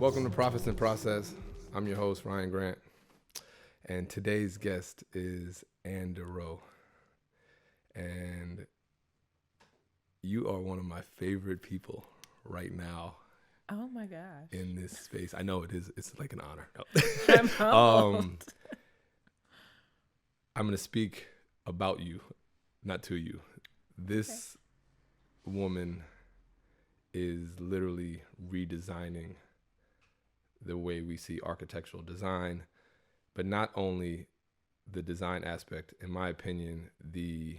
Welcome to Profits in Process. I'm your host, Ryan Grant, and today's guest is Anne Dereaux. And you are one of my favorite people right now Oh my gosh. in this space. I know it is. It's like an honor. I'm No. humbled. I'm going to speak about you, not to you. This woman is literally redesigning the way we see architectural design, but not only the design aspect, in my opinion, the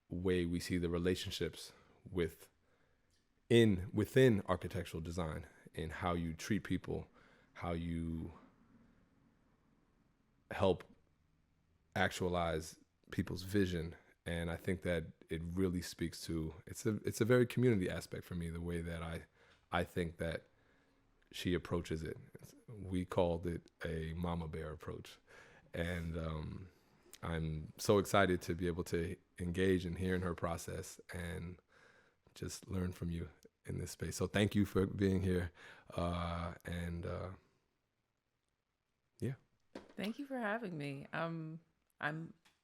way we see the relationships within architectural design and how you treat people, how you help actualize people's vision. And I think that it really speaks to it's a very community aspect for me, the way that I think that she approaches it. We called it a mama bear approach. And I'm so excited to be able to engage and hear in her process and just learn from you in this space. So thank you for being here. Yeah. Thank you for having me. I'm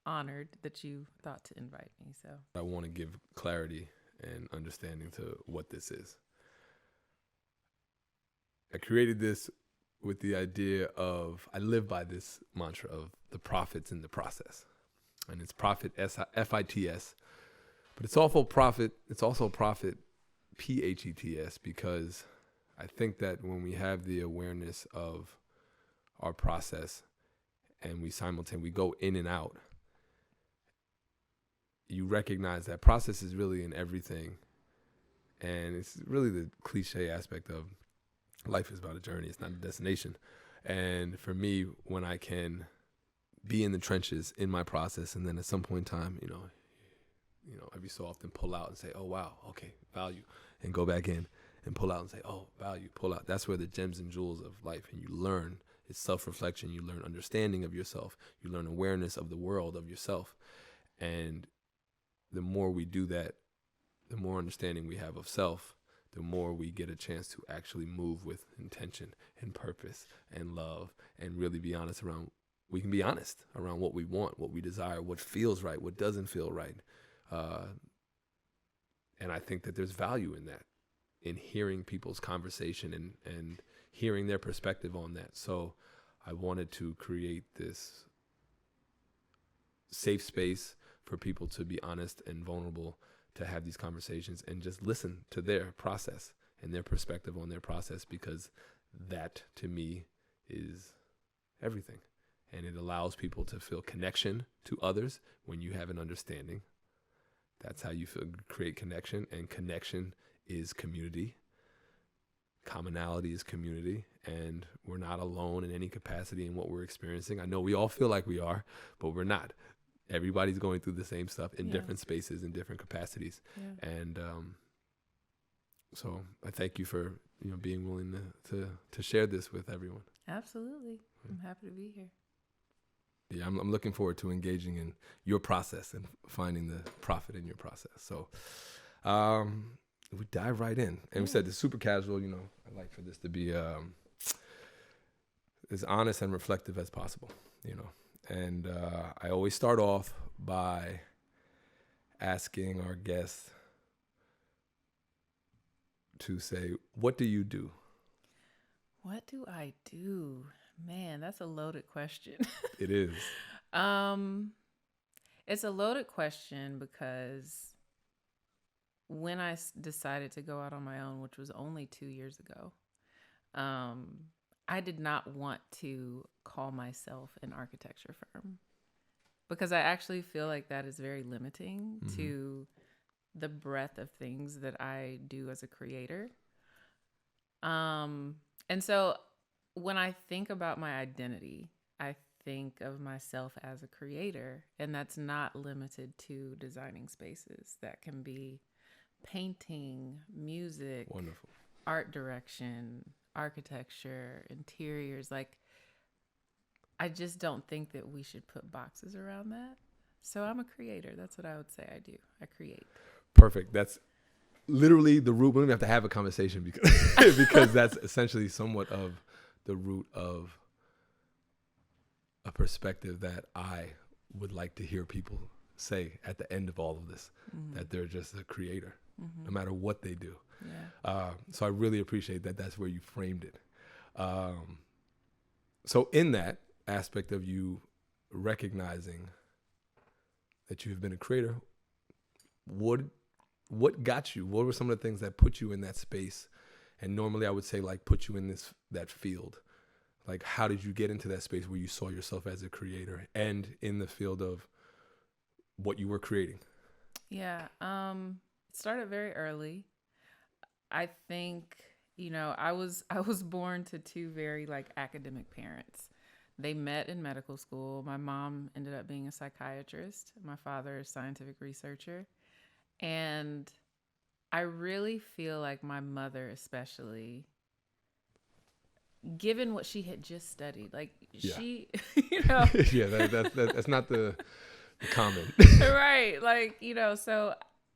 honored that you thought to invite me. So I want to give clarity and understanding to what this is. I created this with the idea of, I live by this mantra of the profits in the process. And it's profit, F-I-T-S. But it's also profit, P-H-E-T-S, because I think that when we have the awareness of our process and we go in and out, you recognize that process is really in everything. And it's really the cliche aspect of life is about a journey. It's not a destination. And for me, when I can be in the trenches in my process, and then at some point in time, every so often pull out and say, oh, wow, okay, value, and go back in and pull out and say, oh, value, pull out. That's where the gems and jewels of life, and you learn. It's self-reflection. You learn understanding of yourself. You learn awareness of the world, of yourself. And the more we do that, the more understanding we have of self, the more we get a chance to actually move with intention and purpose and love and really be honest around, we can be honest around what we want, what we desire, what feels right, what doesn't feel right. And I think that there's value in that, in hearing people's conversation and hearing their perspective on that. So I wanted to create this safe space for people to be honest and vulnerable, to have these conversations and just listen to their process and their perspective on their process, because that to me is everything. And it allows people to feel connection to others when you have an understanding. That's how you create connection, and connection is community. Commonality is community, and we're not alone in any capacity in what we're experiencing. I know we all feel like we are, but we're not. Everybody's going through the same stuff in different spaces, in different capacities. Yeah. And so I thank you for being willing to share this with everyone. absolutely. I'm happy to be here. Yeah, I'm looking forward to engaging in your process and finding the profit in your process. So we dive right in. And we said it's super casual. I like for this to be as honest and reflective as possible, And I always start off by asking our guests to say, what do you do? What do I do? Man, that's a loaded question. It is. It's a loaded question because when I decided to go out on my own, which was only 2 years ago, I did not want to call myself an architecture firm, because I actually feel like that is very limiting to the breadth of things that I do as a creator. And so when I think about my identity, I think of myself as a creator, and that's not limited to designing spaces. That can be painting, music, Wonderful, art direction, architecture, interiors. Like, I just don't think that we should put boxes around that. So I'm a creator. That's what I would say I do. I create. Perfect. That's literally the root. We don't even have to have a conversation because because that's essentially somewhat of the root of a perspective that I would like to hear people say at the end of all of this, that they're just a creator, no matter what they do. Yeah. So I really appreciate that. That's where you framed it. So in that aspect of you recognizing that you have been a creator, what got you? What were some of the things that put you in that space? And normally I would say like put you in that field. Like how did you get into that space where you saw yourself as a creator and in the field of what you were creating? Yeah. It started very early. I think, I was born to two very like academic parents. They met in medical school. My mom ended up being a psychiatrist. My father is a scientific researcher. And I really feel like my mother, especially, given what she had just studied, like she, Yeah, that's not the common. right. Like, so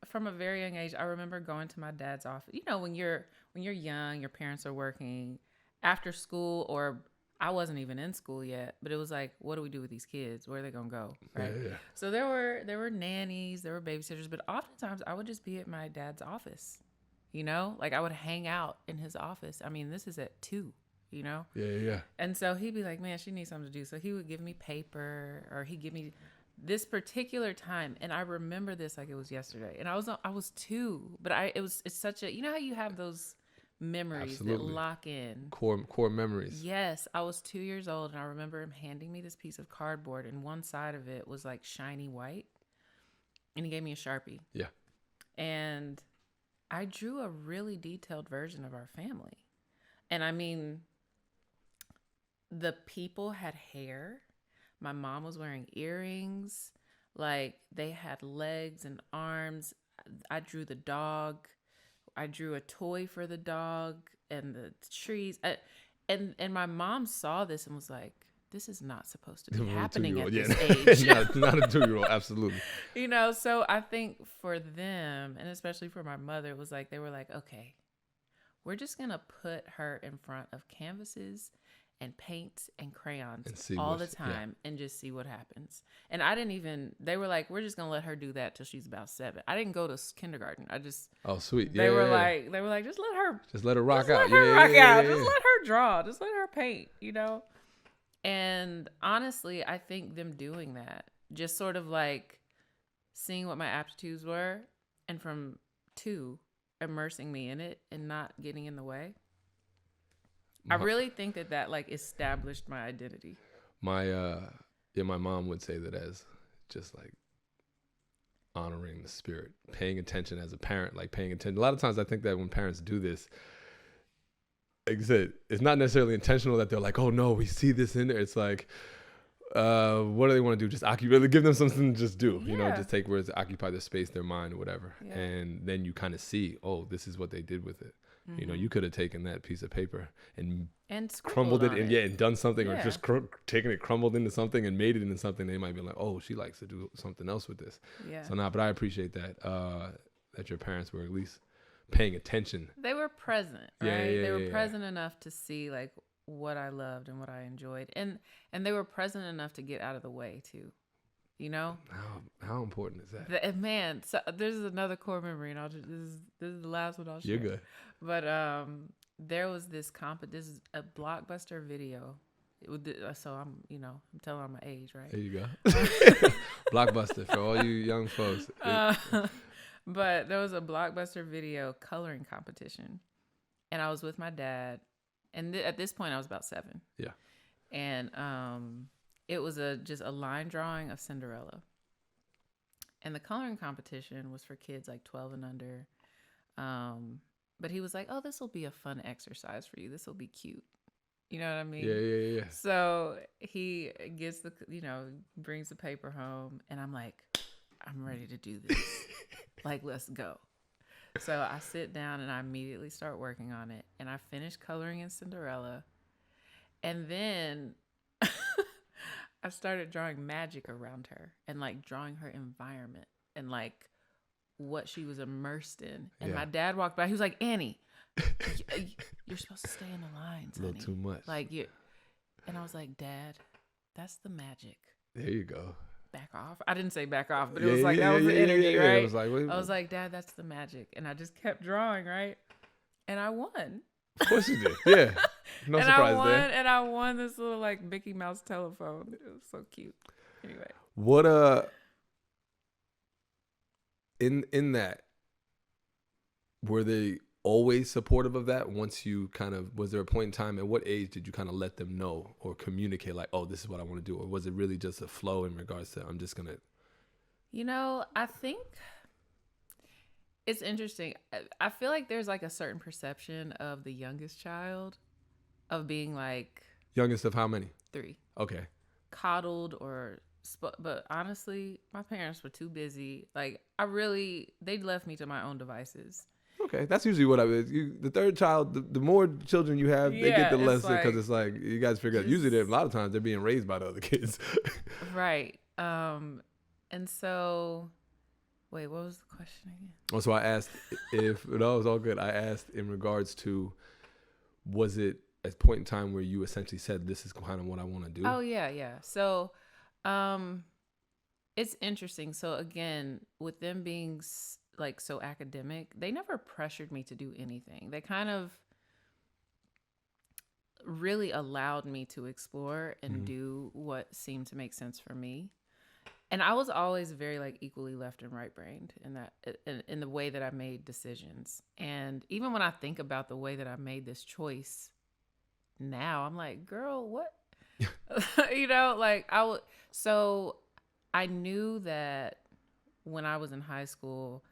from a very young age, I remember going to my dad's office. When you're young, your parents are working after school, or I wasn't even in school yet, but it was like, what do we do with these kids? Where are they gonna go? Right. Yeah. So there were nannies, there were babysitters, but oftentimes I would just be at my dad's office. Like I would hang out in his office. I mean, this is at 2. Yeah. And so he'd be like, man, she needs something to do. So he would give me paper, or he'd give me this particular time. And I remember this like it was yesterday. And I was 2, but it's such a, how you have those memories that lock in. Core memories. Yes. I was 2 years old, and I remember him handing me this piece of cardboard, and one side of it was like shiny white. And he gave me a Sharpie. Yeah. And I drew a really detailed version of our family. And I mean, the people had hair. My mom was wearing earrings. Like, they had legs and arms. I drew the dog. I drew a toy for the dog and the trees. And my mom saw this and was like, this is not supposed to be happening at this age. not a 2-year-old, absolutely. So I think for them, and especially for my mother, it was like, they were like, okay, we're just going to put her in front of canvases and paints and crayons all the time and just see what happens. And they were like, we're just going to let her do that till she's about 7. I didn't go to kindergarten. Oh, sweet. They were like, just let her rock out. Just let her draw. Just let her paint, And honestly, I think them doing that, just sort of like seeing what my aptitudes were, and from 2, immersing me in it and not getting in the way. I really think that like established my identity. My mom would say that as just like honoring the spirit, paying attention as a parent, like paying attention. A lot of times I think that when parents do this, like I said, it's not necessarily intentional that they're like, oh no, we see this in there. It's like, what do they want to do? Just occupy, give them something to just do, just take words, occupy their space, their mind, or whatever. Yeah. And then you kind of see, oh, this is what they did with it. Mm-hmm. You could have taken that piece of paper and crumbled it and done something, or just taken it, crumbled into something and made it into something. They might be like, oh, she likes to do something else with this. Yeah. So but I appreciate that, that your parents were at least paying attention. They were present, right? They were present enough to see like what I loved and what I enjoyed. And they were present enough to get out of the way too. How important is that? Man, so there's another core memory, and this is the last one I'll share. You're good. But there was this this is a Blockbuster video. So I'm telling her my age, right? There you go. Blockbuster for all you young folks. But there was a Blockbuster video coloring competition, and I was with my dad, and at this point I was about 7. Yeah. And it was just a line drawing of Cinderella. And the coloring competition was for kids like 12 and under. But he was like, oh, this will be a fun exercise for you. This will be cute. You know what I mean? Yeah. So he gets brings the paper home, and I'm like, I'm ready to do this. Like, let's go. So I sit down and I immediately start working on it. And I finish coloring in Cinderella. And then I started drawing magic around her and like drawing her environment and like what she was immersed in. And Yeah. my dad walked by. He was like, Annie, you're supposed to stay in the lines, A little honey. too much. Like you. And I was like, Dad, that's the magic. There you go. Back off. I didn't say back off, but it Yeah, was like, yeah, that was yeah, the yeah, energy, yeah, right? It was like, wait, I was like, Dad, that's the magic. And I just kept drawing, right? And I won. of course you did. Yeah. No and surprise I won, there. And I won this little like Mickey Mouse telephone. It was so cute. Anyway. What in that, were they always supportive of that? Once you kind of, was there a point in time, at what age did you kind of let them know or communicate like, oh, this is what I want to do? Or was it really just a flow in regards to, I'm just going to? You know, I think it's interesting. I feel like there's like a certain perception of the youngest child of being like Youngest of how many? 3. Okay. Coddled or but honestly, my parents were too busy. Like they left me to my own devices. Okay, that's usually what the third child, the more children you have, they get the less, because it's like you guys figure out. Usually, a lot of times they're being raised by the other kids. Right. And so, wait, what was the question again? Oh, so I asked if it was all good. I asked in regards to, was it a point in time where you essentially said, "This is kind of what I want to do"? Oh yeah. So, it's interesting. So again, with them being like so academic, they never pressured me to do anything. They kind of really allowed me to explore and do what seemed to make sense for me. And I was always very like equally left and right brained in that, in the way that I made decisions. And even when I think about the way that I made this choice now, I'm like, girl, what? You know, like so I knew that when I was in high school,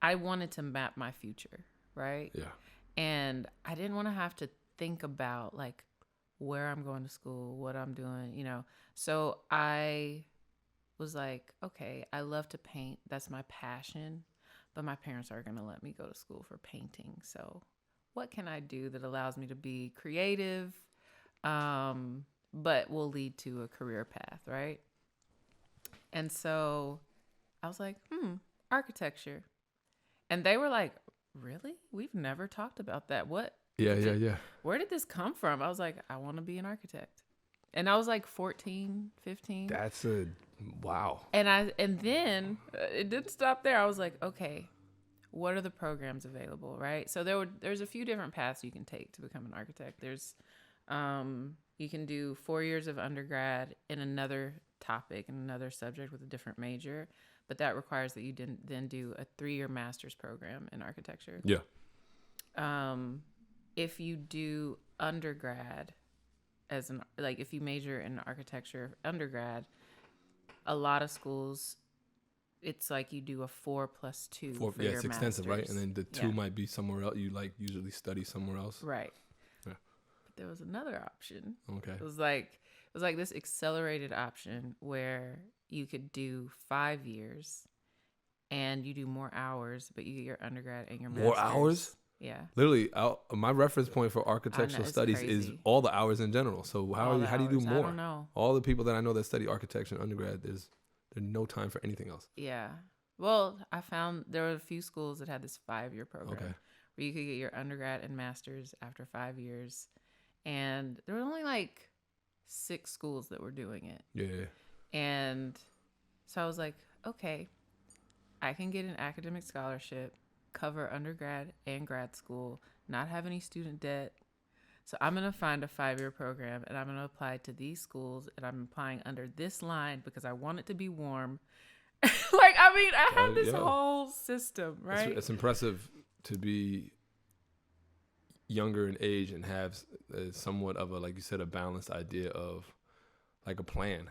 I wanted to map my future, right? Yeah. And I didn't want to have to think about like where I'm going to school, what I'm doing, you know. So I was like, okay, I love to paint. That's my passion. But my parents are going to let me go to school for painting. So what can I do that allows me to be creative, but will lead to a career path, right? And so I was like, architecture. And they were like, really? We've never talked about that. What? Yeah. Where did this come from? I was like, I want to be an architect. And I was like 14, 15. That's wow. And then it didn't stop there. I was like, okay, what are the programs available, right? So there's a few different paths you can take to become an architect. There's you can do 4 years of undergrad in another topic and another subject with a different major, but that requires that you then do a 3-year master's program in architecture. Yeah. If you do undergrad if you major in architecture undergrad, a lot of schools, it's like you do a 4+2 for your master's. It's extensive, right? And then the 2 might be somewhere else. You like usually study somewhere else. Right. Yeah. But there was another option. Okay. It was like this accelerated option where you could do 5 years and you do more hours, but you get your undergrad and your master's. More hours? Yeah. Literally, my reference point for architectural studies is all the hours in general. So how do you do more? I don't know. All the people that I know that study architecture in undergrad, there's no time for anything else. Yeah. Well, I found there were a few schools that had this 5-year program where you could get your undergrad and master's after 5 years. And there were only like 6 schools that were doing it. Yeah. And so I was like, okay, I can get an academic scholarship, cover undergrad and grad school, not have any student debt. So I'm going to find a 5-year program and I'm going to apply to these schools, and I'm applying under this line because I want it to be warm. I had this whole system, right? It's impressive to be younger in age and have somewhat of a, like you said, a balanced idea of like a plan.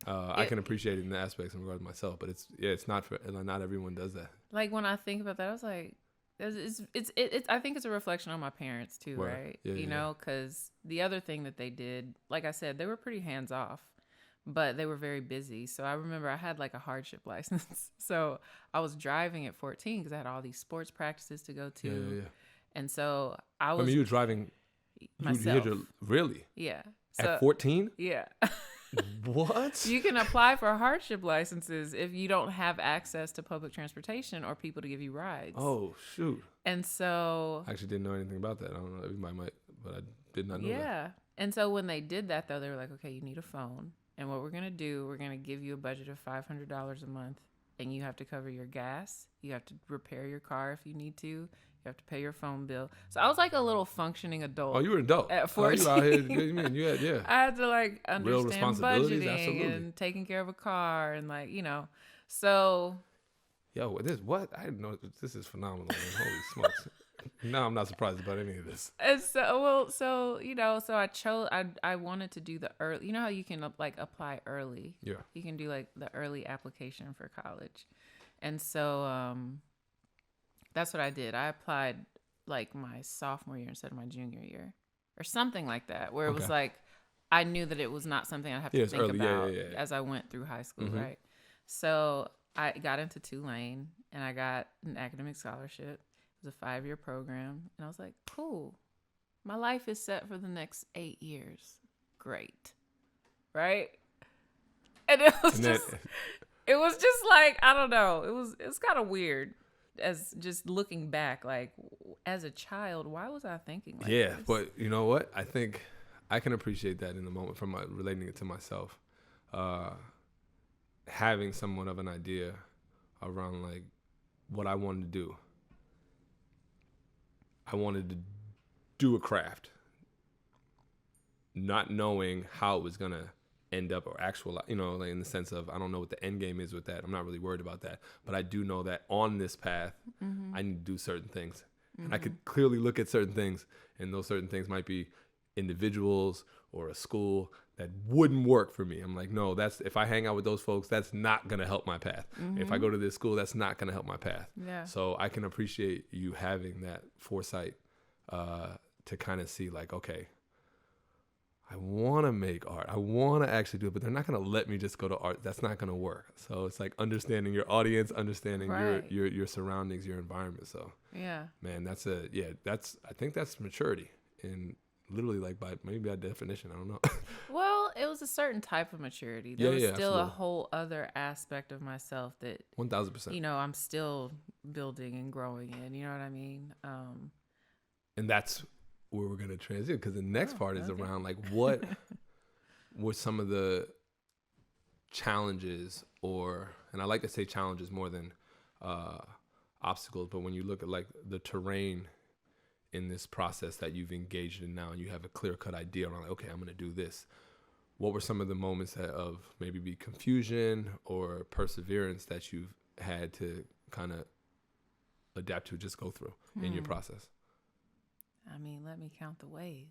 I can appreciate it in the aspects in regards to myself, but it's not everyone does that. Like when I think about that, I was like, it's I think it's a reflection on my parents too, right? Yeah, you know, because the other thing that they did, like I said, they were pretty hands off, but they were very busy. So I remember I had like a hardship license, so I was driving at 14 because I had all these sports practices to go to. Yeah. And so I was. I mean, you were driving myself. Really? Yeah. At 14? Yeah. What? You can apply for hardship licenses if you don't have access to public transportation or people to give you rides. Oh, shoot. And so... I actually didn't know anything about that. I don't know. Everybody might, but I did not know that. Yeah. And so when they did that, though, they were like, okay, you need a phone. And what we're going to do, we're going to give you a budget of $500 a month. And you have to cover your gas. You have to repair your car if you need to. You have to pay your phone bill. So I was like a little functioning adult. Oh, you were an adult. At 14. You out here, you mean, you had, yeah. I had to like understand responsibilities, budgeting absolutely. and taking care of a car and like, you know. So... Yo, what? I didn't know. This is phenomenal, man. Holy smokes. Now I'm not surprised about any of this. And so you know, so I chose. I wanted to do the early. You know how you can like apply early. Yeah. You can do like the early application for college, and so that's what I did. I applied like my sophomore year instead of my junior year, or something like that, where it was like I knew that it was not something I'd have to think about as I went through high school, right? So I got into Tulane and I got an academic scholarship. It was a 5-year program. And I was like, cool. My life is set for the next 8 years. Great. Right? And it was just like, I don't know. It was kind of weird as just looking back, like as a child, why was I thinking like this? But you know what? I think I can appreciate that in the moment from relating it to myself. Having somewhat of an idea around like what I wanted to do. I wanted to do a craft, not knowing how it was going to end up or actual, you know, like in the sense of, I don't know what the end game is with that. I'm not really worried about that, but I do know that on this path, I need to do certain things. And I could clearly look at certain things, and those certain things might be individuals or a school that wouldn't work for me. I'm like, no, if I hang out with those folks, that's not going to help my path. If I go to this school, that's not going to help my path. Yeah. So I can appreciate you having that foresight to kind of see like, okay, I want to make art. I want to actually do it, but they're not going to let me just go to art. That's not going to work. So it's like understanding your audience, understanding your surroundings, your environment. So yeah, man, I think that's maturity, and literally like maybe by definition, I don't know. Well, it was a certain type of maturity. There was still absolutely. a whole other aspect of myself that 1,000%. You know, I'm still building and growing in. You know what I mean? And that's where we're gonna transition, because the next part is around like what were some of the challenges, and I like to say challenges more than obstacles, but when you look at like the terrain in this process that you've engaged in now, and you have a clear-cut idea around like, okay, I'm gonna do this. What were some of the moments of maybe be confusion or perseverance that you've had to kind of adapt to, just go through in your process? I mean, let me count the ways.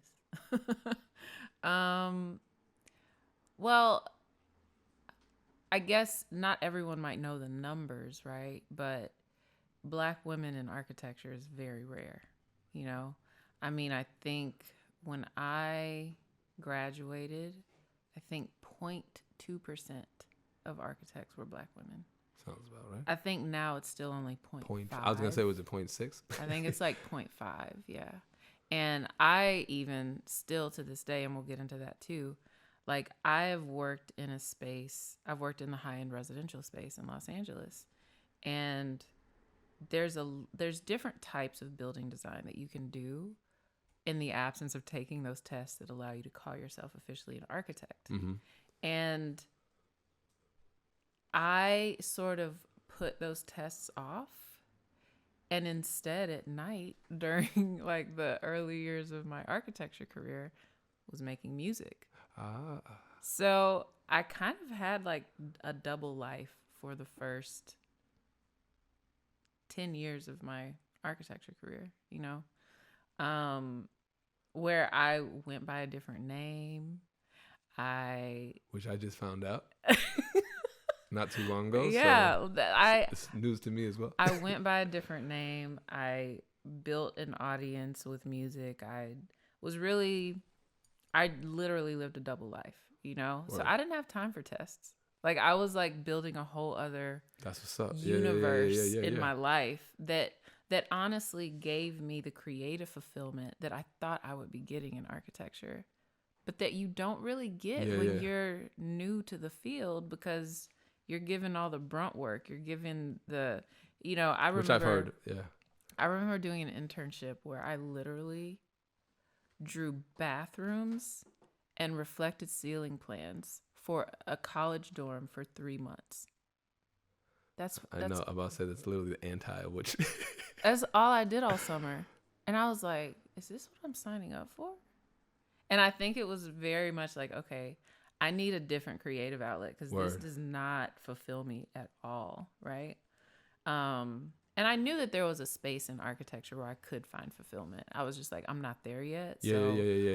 Well, I guess not everyone might know the numbers, right? But Black women in architecture is very rare, you know? I mean, I think when I graduated, I think 0.2% of architects were Black women. Sounds about right. I think now it's still only 0.5. I was going to say, was it 0.6? I think it's like 0.5, yeah. And I even still to this day, and we'll get into that too, like I've worked in the high-end residential space in Los Angeles. And there's different types of building design that you can do in the absence of taking those tests that allow you to call yourself officially an architect. And I sort of put those tests off, and instead at night during like the early years of my architecture career was making music. So I kind of had like a double life for the first 10 years of my architecture career, you know, where I went by a different name. Which I just found out not too long ago. Yeah. So it's news to me as well. I went by a different name. I built an audience with music. I literally lived a double life, you know? Right. So I didn't have time for tests. Like I was like building a whole other That's what's up. universe in my life that honestly gave me the creative fulfillment that I thought I would be getting in architecture, but that you don't really get when you're new to the field, because you're given all the brunt work. You're given the, I remember. Which I've heard, yeah. I remember doing an internship where I literally drew bathrooms and reflected ceiling plans for a college dorm for 3 months. I know. I'm about to say that's literally the anti of which. That's all I did all summer. And I was like, is this what I'm signing up for? And I think it was very much like, okay, I need a different creative outlet because this does not fulfill me at all, right? And I knew that there was a space in architecture where I could find fulfillment. I was just like, I'm not there yet. Yeah.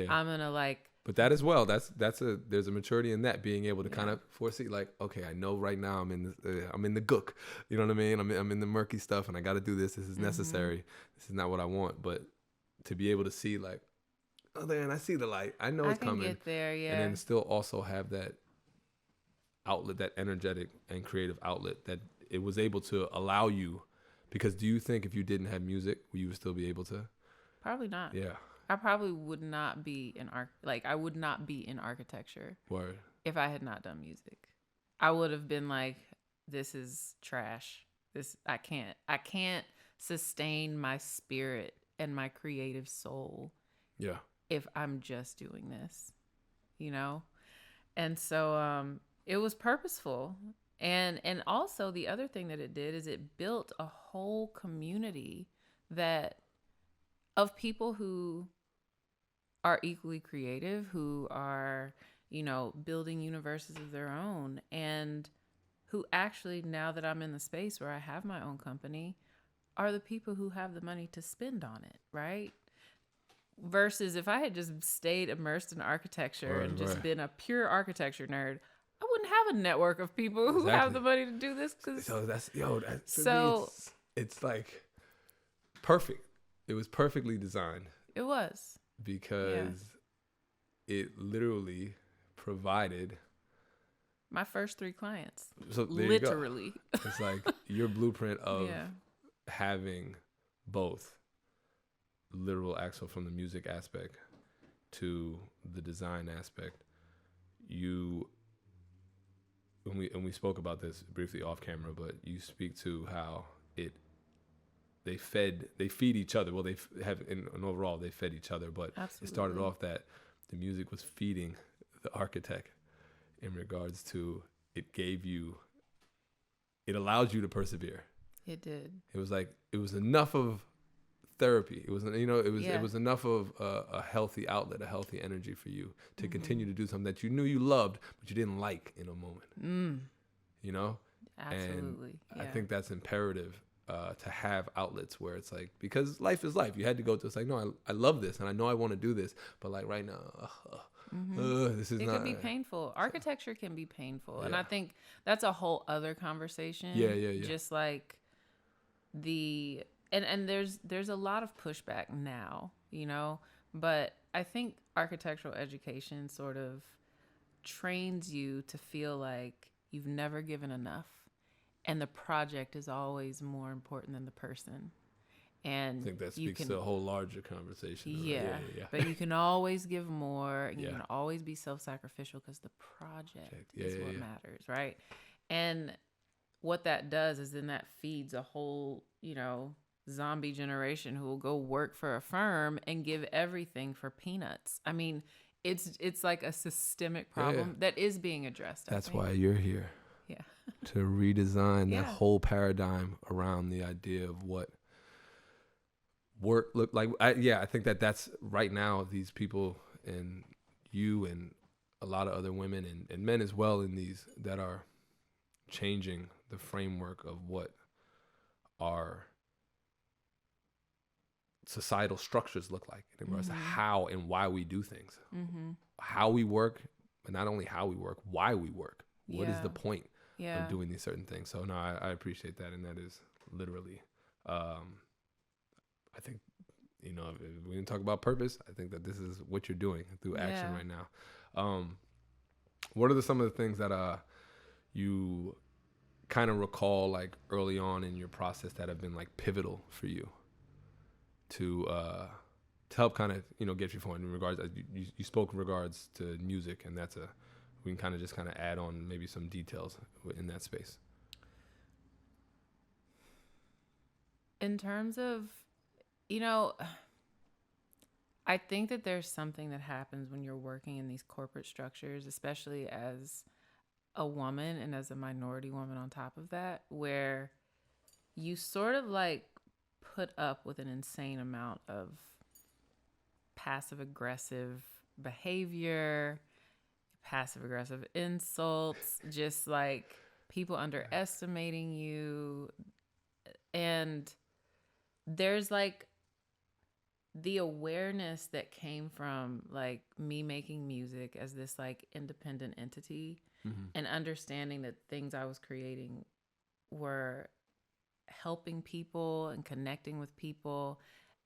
I'm going to like. But that as well, there's a maturity in that, being able to kind of foresee, like, okay, I know right now I'm in the gook, you know what I mean? I'm in the murky stuff, and I got to do this. This is necessary. This is not what I want, but to be able to see, like, oh man, I see the light. I know it's coming. Get there, yeah. And then still also have that outlet, that energetic and creative outlet that it was able to allow you. Because do you think if you didn't have music, you would still be able to? Probably not. Yeah. I probably would not be I would not be in architecture. Word. If I had not done music. I would have been like, this is trash. I can't sustain my spirit and my creative soul. Yeah. If I'm just doing this, And so it was purposeful. And also the other thing that it did is it built a whole community of people who are equally creative, who are, building universes of their own, and who actually, now that I'm in the space where I have my own company, are the people who have the money to spend on it, right? Versus if I had just stayed immersed in architecture and just been a pure architecture nerd, I wouldn't have a network of people who have the money to do this. It's like perfect. It was perfectly designed. It was. Because it literally provided my first 3 clients. So literally. It's like your blueprint of having both literal axle from the music aspect to the design aspect. We spoke about this briefly off camera, but you speak to how they feed each other. Well, they have in overall they fed each other, but Absolutely. It started off that the music was feeding the architect in regards to it allowed you to persevere. It did. It was enough of therapy. It was enough of a healthy outlet, a healthy energy for you to continue to do something that you knew you loved, but you didn't like in a moment. Absolutely. And I think that's imperative. To have outlets where it's like, because life is life. You had to go to, it's like, no, I love this and I know I want to do this, but like right now, this is not. It can be painful. Architecture can be painful. And I think that's a whole other conversation. Yeah. Just like and there's a lot of pushback now, but I think architectural education sort of trains you to feel like you've never given enough. And the project is always more important than the person. And I think that speaks to a whole larger conversation. Yeah. But you can always give more, and you can always be self-sacrificial because the project is what matters, right? And what that does is then that feeds a whole, zombie generation who will go work for a firm and give everything for peanuts. I mean, it's like a systemic problem that is being addressed. That's why you're here. Yeah. To redesign that whole paradigm around the idea of what work looked like. I think that's right now, these people and you and a lot of other women and men as well in these that are changing the framework of what our societal structures look like in regards to how and why we do things, how we work, but not only how we work, why we work. What is the point of doing these certain things? So no, I appreciate that. And that is literally, I think, if we didn't talk about purpose, I think that this is what you're doing through action right now. What are some of the things that you kind of recall like early on in your process that have been like pivotal for you to to help kind of, get your point in regards, you spoke in regards to music, and we can kind of just kind of add on maybe some details in that space. In terms of, you know, I think that there's something that happens when you're working in these corporate structures, especially as a woman and as a minority woman on top of that, where you sort of like put up with an insane amount of passive aggressive behavior, passive aggressive insults, just like people underestimating you. And there's like the awareness that came from like me making music as this like independent entity, and understanding that things I was creating were helping people and connecting with people.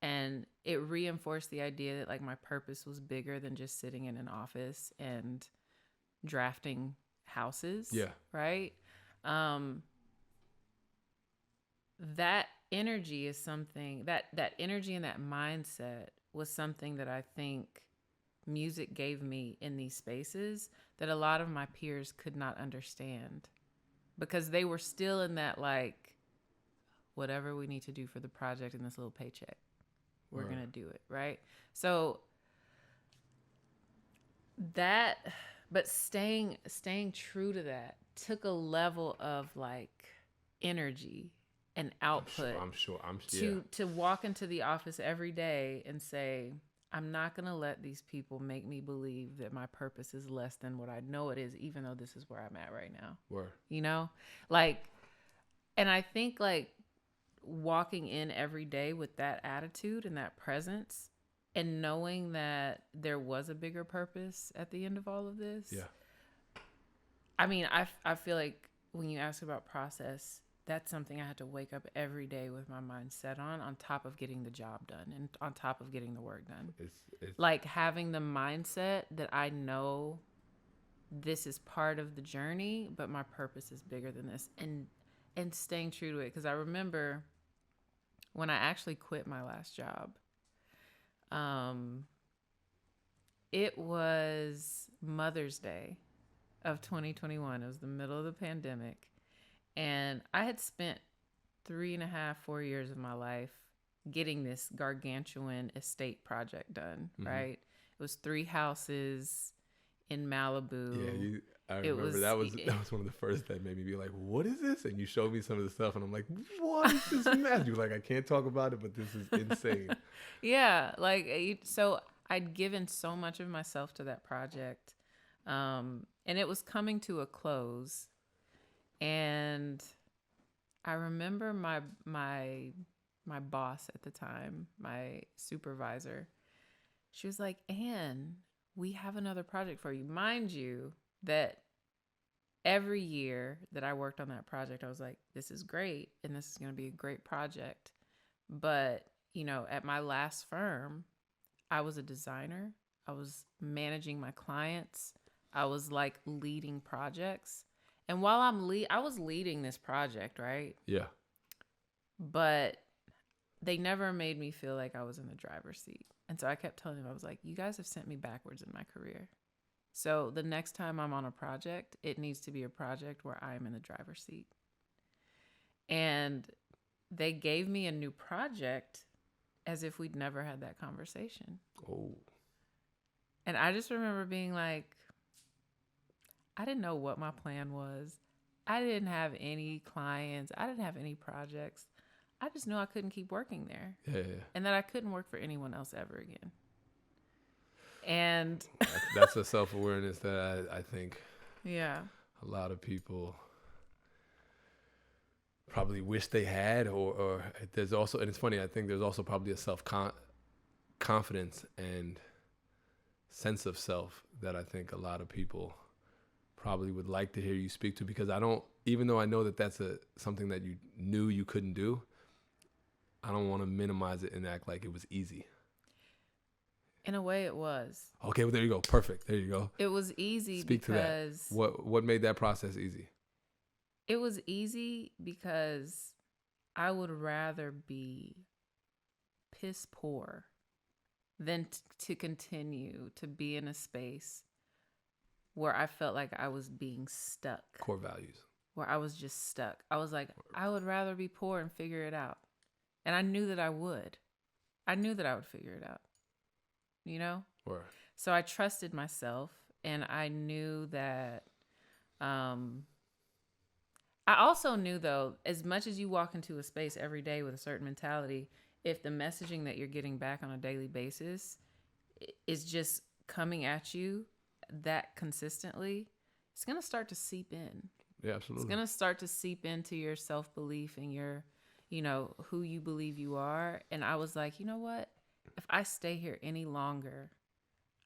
And it reinforced the idea that like my purpose was bigger than just sitting in an office and drafting houses. Yeah. Right. That energy is something that energy and that mindset was something that I think music gave me in these spaces that a lot of my peers could not understand, because they were still in that like, whatever we need to do for the project and this little paycheck, we're going to do it. Right. So that, but staying true to that took a level of like energy and output. I'm sure. To walk into the office every day and say, I'm not going to let these people make me believe that my purpose is less than what I know it is, even though this is where I'm at right now. Like, and I think like walking in every day with that attitude and that presence, and knowing that there was a bigger purpose at the end of all of this. Yeah. I mean, I feel like when you ask about process, that's something I had to wake up every day with my mind set on top of getting the job done and on top of getting the work done. It's like having the mindset that I know this is part of the journey, but my purpose is bigger than this, and staying true to it. Because I remember when I actually quit my last job, it was Mother's Day of 2021. It was the middle of the pandemic. And I had spent 3.5, 4 years of my life getting this gargantuan estate project done, right? It was 3 houses in Malibu. Yeah, I remember that was one of the first that made me be like, what is this? And you showed me some of the stuff, and I'm like, what is this mess? You were like, I can't talk about it, but this is insane. Yeah, like, so I'd given so much of myself to that project, and it was coming to a close. And I remember my boss at the time, my supervisor, she was like, Anne, we have another project for you. Mind you, that every year that I worked on that project, I was like, this is great, and this is going to be a great project. But, at my last firm, I was a designer. I was managing my clients. I was like leading projects. And while I was leading this project, right? Yeah. But they never made me feel like I was in the driver's seat. And so I kept telling them, I was like, you guys have sent me backwards in my career. So the next time I'm on a project, it needs to be a project where I'm in the driver's seat. And they gave me a new project as if we'd never had that conversation. Oh. And I just remember being like, I didn't know what my plan was. I didn't have any clients. I didn't have any projects. I just knew I couldn't keep working there. Yeah. And that I couldn't work for anyone else ever again. And that's a self-awareness that I think a lot of people probably wish they had, or there's also, and it's funny, I think there's also probably a self-confidence and sense of self that I think a lot of people probably would like to hear you speak to, because even though I know that that's something that you knew you couldn't do, I don't want to minimize it and act like it was easy. In a way it was. Okay, well, there you go. Perfect. There you go. It was easy Speak because... to that. What made that process easy? It was easy because I would rather be piss poor than to continue to be in a space where I felt like I was being stuck, Core values. where I was just stuck. I was like, I would rather be poor and figure it out. And I knew that I would. I knew that I would figure it out, you know? Or So I trusted myself, and I knew that. I also knew, though, as much as you walk into a space every day with a certain mentality, if the messaging that you're getting back on a daily basis is just coming at you that consistently, it's going to start to seep in. yeah, It's absolutely. going to start to seep into your self-belief and your, who you believe you are. And I was like, you know what? If I stay here any longer,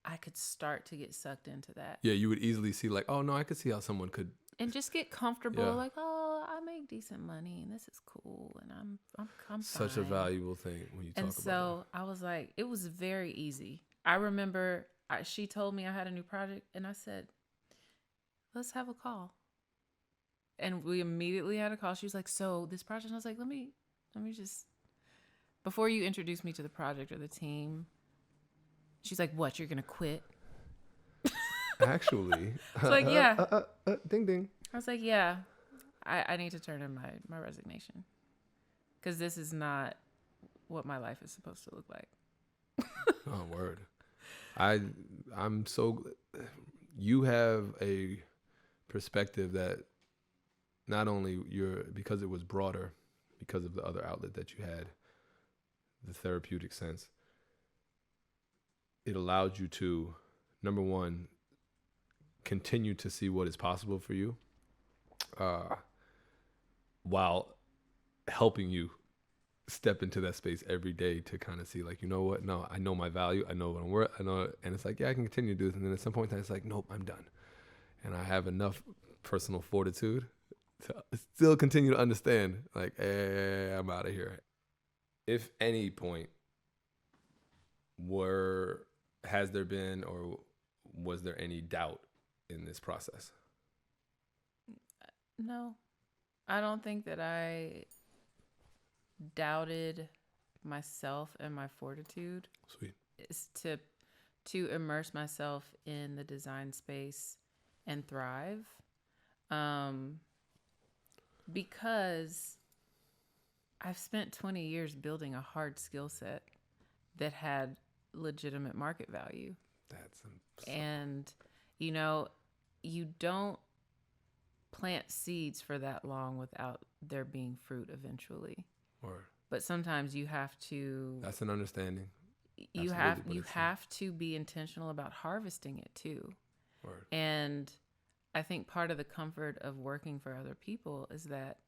I could start to get sucked into that. Yeah, you would easily see like, oh no, I could see how someone could. And just get comfortable, Yeah. like, oh, I make decent money and this is cool and I'm Such fine. a valuable thing when you talk And about so I was like, it was very easy. I remember she told me I had a new project, and I said, let's have a call. And we immediately had a call. She was like, so this project, and I was like, let me just, before you introduce me to the project or the team, she's like, what, you're gonna quit? that. Actually, It's like, yeah. ding ding. I was like, yeah, I need to turn in my resignation, because this is not what my life is supposed to look like. Oh word. I'm so. You have a perspective that not only because it was broader, because of the other outlet that you had, the therapeutic sense. It allowed you to, number one, continue to see what is possible for you, while helping you step into that space every day to kind of see like, you know what? No, I know my value. I know what I'm worth. I know, and it's like, yeah, I can continue to do this. And then at some point in time, it's like, nope, I'm done. And I have enough personal fortitude to still continue to understand, like, hey, I'm out of here. If any point has there been or was there any doubt in this process? No, I don't think that I doubted myself and my fortitude. Sweet. Is to immerse myself in the design space and thrive, because I've spent 20 years building a hard skill set that had legitimate market value. And you don't plant seeds for that long without there being fruit eventually. But sometimes you have to. That's an understanding. You have to be intentional about harvesting it too. Word. And I think part of the comfort of working for other people is that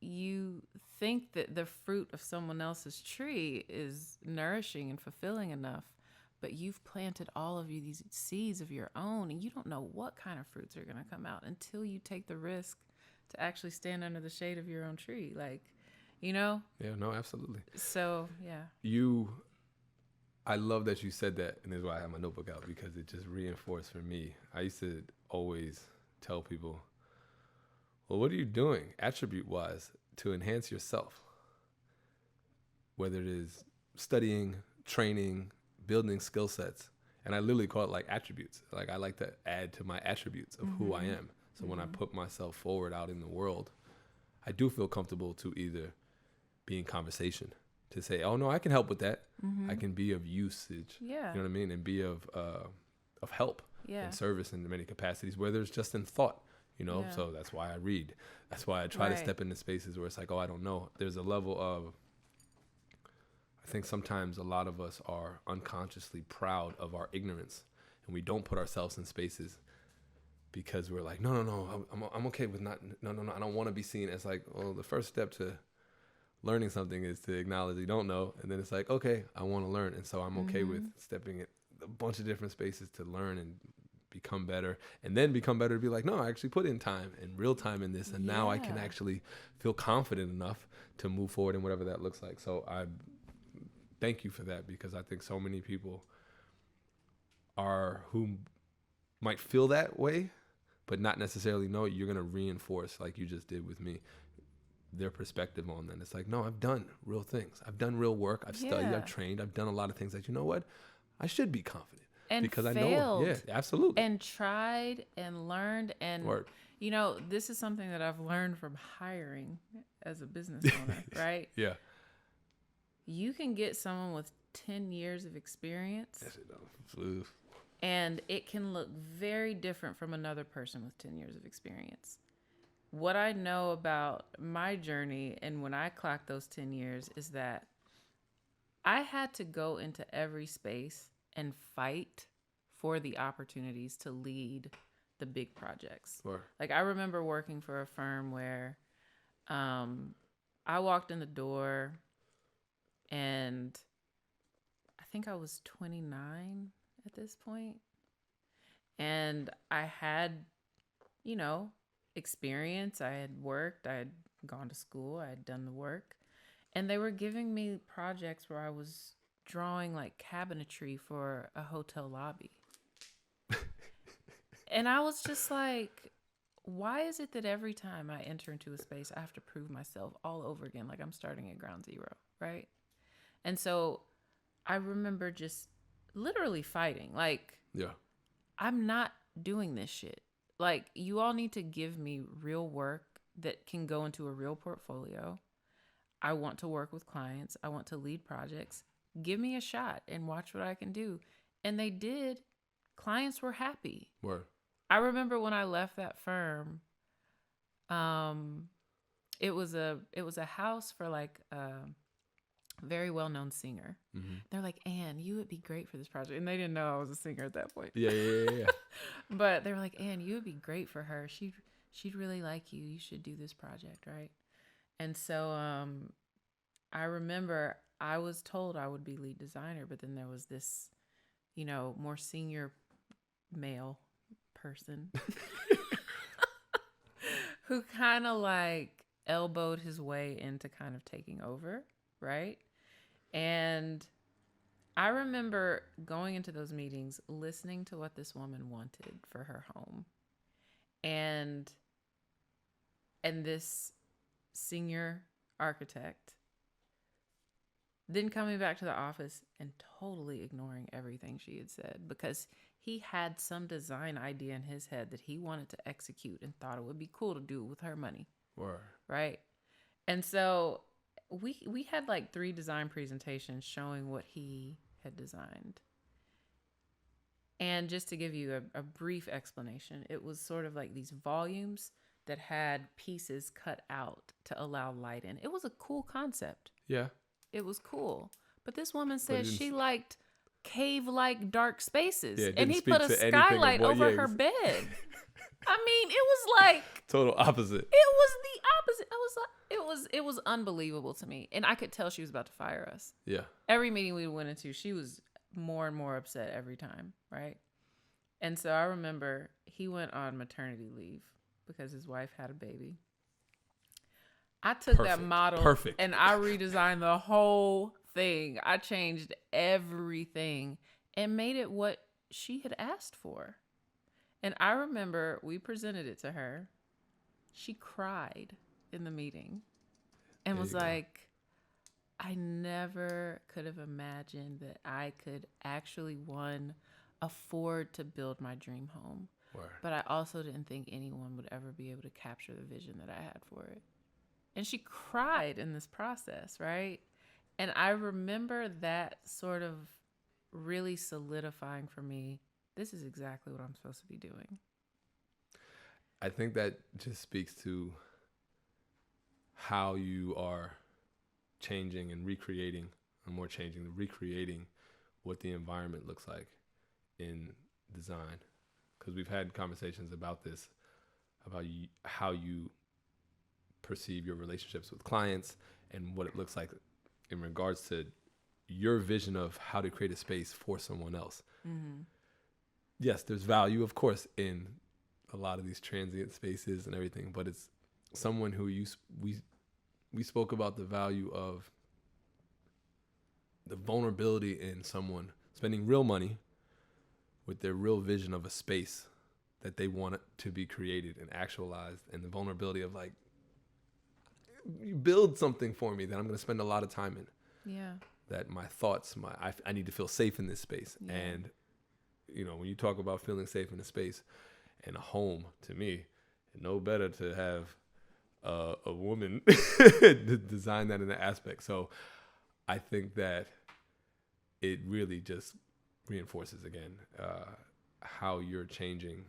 you think that the fruit of someone else's tree is nourishing and fulfilling enough, but you've planted all of these seeds of your own, and you don't know what kind of fruits are going to come out until you take the risk to actually stand under the shade of your own tree. Like, Yeah, no, absolutely. So, yeah. I love that you said that, and this is why I have my notebook out, because it just reinforced for me. I used to always tell people, well, what are you doing attribute-wise to enhance yourself? Whether it is studying, training, building skill sets. And I literally call it like attributes. Like I like to add to my attributes of who I am. So when I put myself forward out in the world, I do feel comfortable to either be in conversation, to say, oh no, I can help with that. I can be of usage. Yeah. You know what I mean? And be of help and service in many capacities, whether it's just in thought, Yeah. So that's why I read. That's why I try to step into spaces where it's like, oh, I don't know. There's a level of, I think sometimes a lot of us are unconsciously proud of our ignorance, and we don't put ourselves in spaces because we're like, no, I'm okay with no, I don't want to be seen as like, well, the first step to learning something is to acknowledge you don't know, and then it's like, okay, I want to learn, and so I'm okay with stepping in a bunch of different spaces to learn and become better, and then become better to be like, no, I actually put in time and real time in this, and now I can actually feel confident enough to move forward in whatever that looks like. So I thank you for that, because I think so many people who might feel that way, but not necessarily know it. You're going to reinforce, like you just did with me, their perspective on that. It's like, no, I've done real things. I've done real work. I've studied. I've trained. I've done a lot of things that, you know what? I should be confident. And because failed. I know. Yeah, absolutely. And tried and learned. And, you know, this is something that I've learned from hiring as a business owner, right? Yeah. You can get someone with 10 years of experience. Yes, it does. And it can look very different from another person with 10 years of experience. What I know about my journey and when I clocked those 10 years is that I had to go into every space and fight for the opportunities to lead the big projects. Sure. Like, I remember working for a firm where I walked in the door and I think I was 29 at this point. And I had, you know, experience. I had worked. I had gone to school. I had done the work. And they were giving me projects where I was drawing like cabinetry for a hotel lobby. And I was just like, why is it that every time I enter into a space, I have to prove myself all over again? Like I'm starting at ground zero, right? And so I remember just literally fighting. Like, yeah, I'm not doing this shit. Like, you all need to give me real work that can go into a real portfolio. I want to work with clients. I want to lead projects. Give me a shot and watch what I can do. And they did. Clients were happy. Word. I remember when I left that firm, it was a house for like a very well-known singer. Mm-hmm. They're like, Anne, you would be great for this project. And they didn't know I was a singer at that point. Yeah. But they were like, Anne, you would be great for her. She'd really like you. You should do this project, right? And so I remember I was told I would be lead designer, but then there was this, you know, more senior male person who kind of like elbowed his way into kind of taking over, right? And I remember going into those meetings, listening to what this woman wanted for her home. And this senior architect then coming back to the office and totally ignoring everything she had said because he had some design idea in his head that he wanted to execute and thought it would be cool to do with her money. Word. Right? And so we had like 3 design presentations showing what he had designed. And just to give you a brief explanation, it was sort of like these volumes that had pieces cut out to allow light in. It was a cool concept. Yeah. It was cool. But this woman said she liked cave-like dark spaces. Yeah, and he put a skylight over her bed. I mean, it was like... total opposite. It was the opposite. I was like, it was unbelievable to me. And I could tell she was about to fire us. Yeah. Every meeting we went into, she was more and more upset every time, right? And so I remember he went on maternity leave because his wife had a baby. I took that model and I redesigned the whole thing. I changed everything and made it what she had asked for. And I remember we presented it to her. She cried in the meeting and was like, I never could have imagined that I could actually, one, afford to build my dream home. Word. But I also didn't think anyone would ever be able to capture the vision that I had for it. And she cried in this process, right? And I remember that sort of really solidifying for me, this is exactly what I'm supposed to be doing. I think that just speaks to how you are changing and recreating what the environment looks like in design. Because we've had conversations about this, about how you perceive your relationships with clients and what it looks like in regards to your vision of how to create a space for someone else. Mm-hmm. Yes, there's value, of course, in a lot of these transient spaces and everything, but it's someone who we spoke about the value of the vulnerability in someone spending real money with their real vision of a space that they want it to be created and actualized, and the vulnerability of like, you build something for me that I'm going to spend a lot of time in. Yeah. That my thoughts, I need to feel safe in this space. Yeah. And, you know, when you talk about feeling safe in a space and a home, to me, no better to have a woman design that in the aspect. So I think that it really just reinforces again how you're changing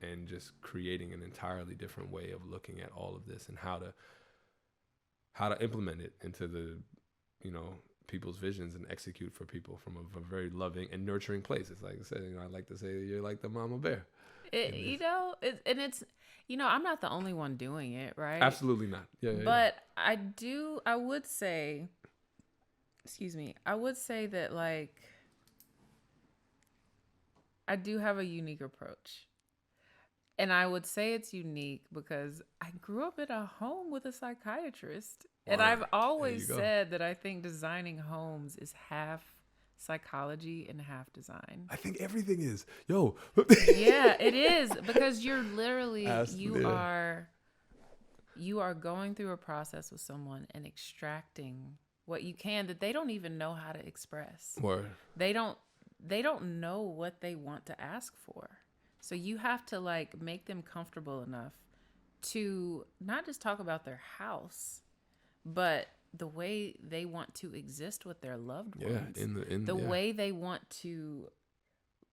and just creating an entirely different way of looking at all of this and how to implement it into the, you know, people's visions and execute for people from a very loving and nurturing place. It's like I said, you know, I like to say you're like the mama bear. You know, it's, you know, I'm not the only one doing it, right? Absolutely not. Yeah. But I would say, excuse me, I would say that, like, I do have a unique approach. And I would say it's unique because I grew up in a home with a psychiatrist. Wow. And I've always said that I think designing homes is half psychology and half design. I think everything is. Yo. Yeah, it is, because you're literally you are going through a process with someone and extracting what you can that they don't even know how to express. Word. They don't know what they want to ask for. So you have to, like, make them comfortable enough to not just talk about their house, but the way they want to exist with their loved ones. The way they want to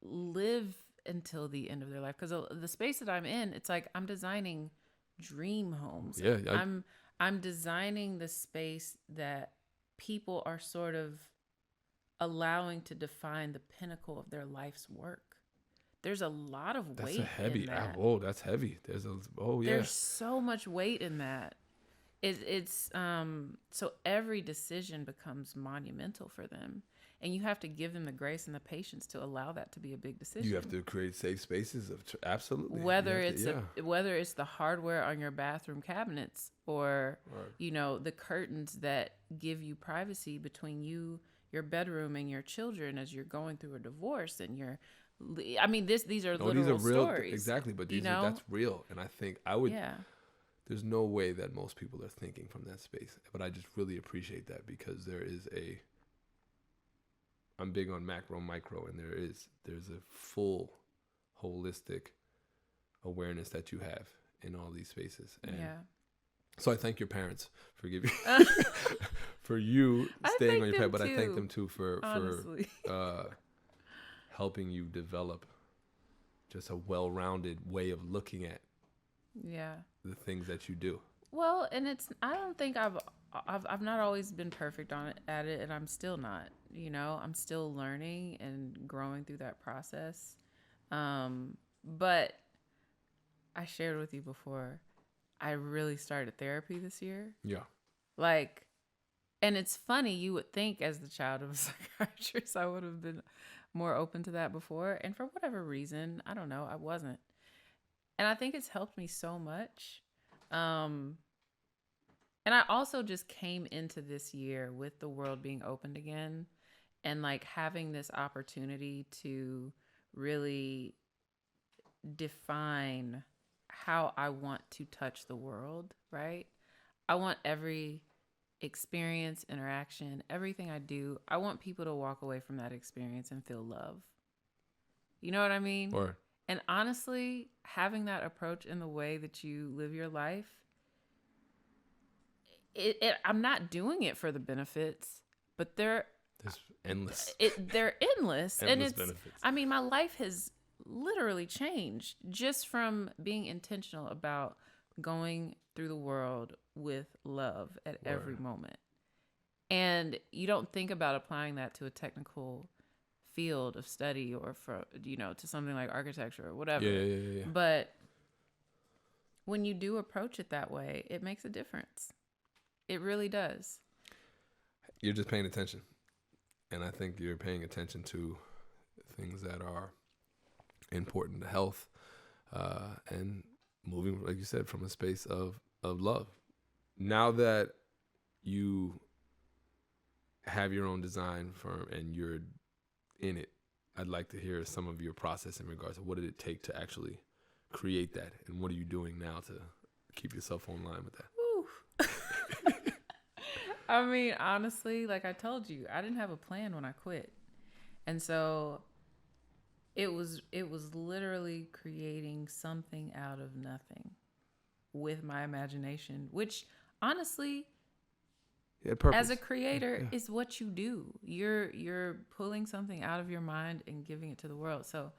live until the end of their life. Because the space that I'm in, it's like I'm designing dream homes. Yeah, I'm designing the space that people are sort of allowing to define the pinnacle of their life's work. There's a lot of weight in that. Oh, that's heavy. There's so much weight in that. It's so every decision becomes monumental for them, and you have to give them the grace and the patience to allow that to be a big decision. You have to create safe spaces absolutely. Whether it's the hardware on your bathroom cabinets or you know, the curtains that give you privacy between your bedroom and your children as you're going through a divorce, and these are literal real stories. Exactly, but that's real. And I think there's no way that most people are thinking from that space. But I just really appreciate that, because I'm big on macro, micro, and there's a full holistic awareness that you have in all these spaces. And so I thank your parents for giving for you staying on your path, but I thank them too for helping you develop just a well-rounded way of looking at the things that you do. Well, and I don't think I've not always been perfect at it, and I'm still not. You know, I'm still learning and growing through that process. But I shared with you before, I really started therapy this year. Yeah. Like, and it's funny, you would think as the child of a psychiatrist, I would have been more open to that before. And for whatever reason, I don't know, I wasn't. And I think it's helped me so much. And I also just came into this year with the world being opened again, and like having this opportunity to really define how I want to touch the world, right? I want every experience, interaction, everything I do, I want people to walk away from that experience and feel love. You know what I mean? And honestly, having that approach in the way that you live your life, I'm not doing it for the benefits, but they're endless. They're endless. And it's benefits. I mean, my life has literally changed just from being intentional about going through the world with love at every moment. And you don't think about applying that to a technical field of study or to something like architecture or whatever. Yeah. But when you do approach it that way, it makes a difference. It really does. You're just paying attention. And I think you're paying attention to things that are important to health, and moving, like you said, from a space of love. Now that you have your own design firm and you're in it, I'd like to hear some of your process in regards to what did it take to actually create that, and what are you doing now to keep yourself online with that? I mean, honestly, like I told you, I didn't have a plan when I quit. And so it was literally creating something out of nothing with my imagination, which honestly, Yeah, as a purpose. creator, Yeah. is what you do. You're pulling something out of your mind and giving it to the world. So,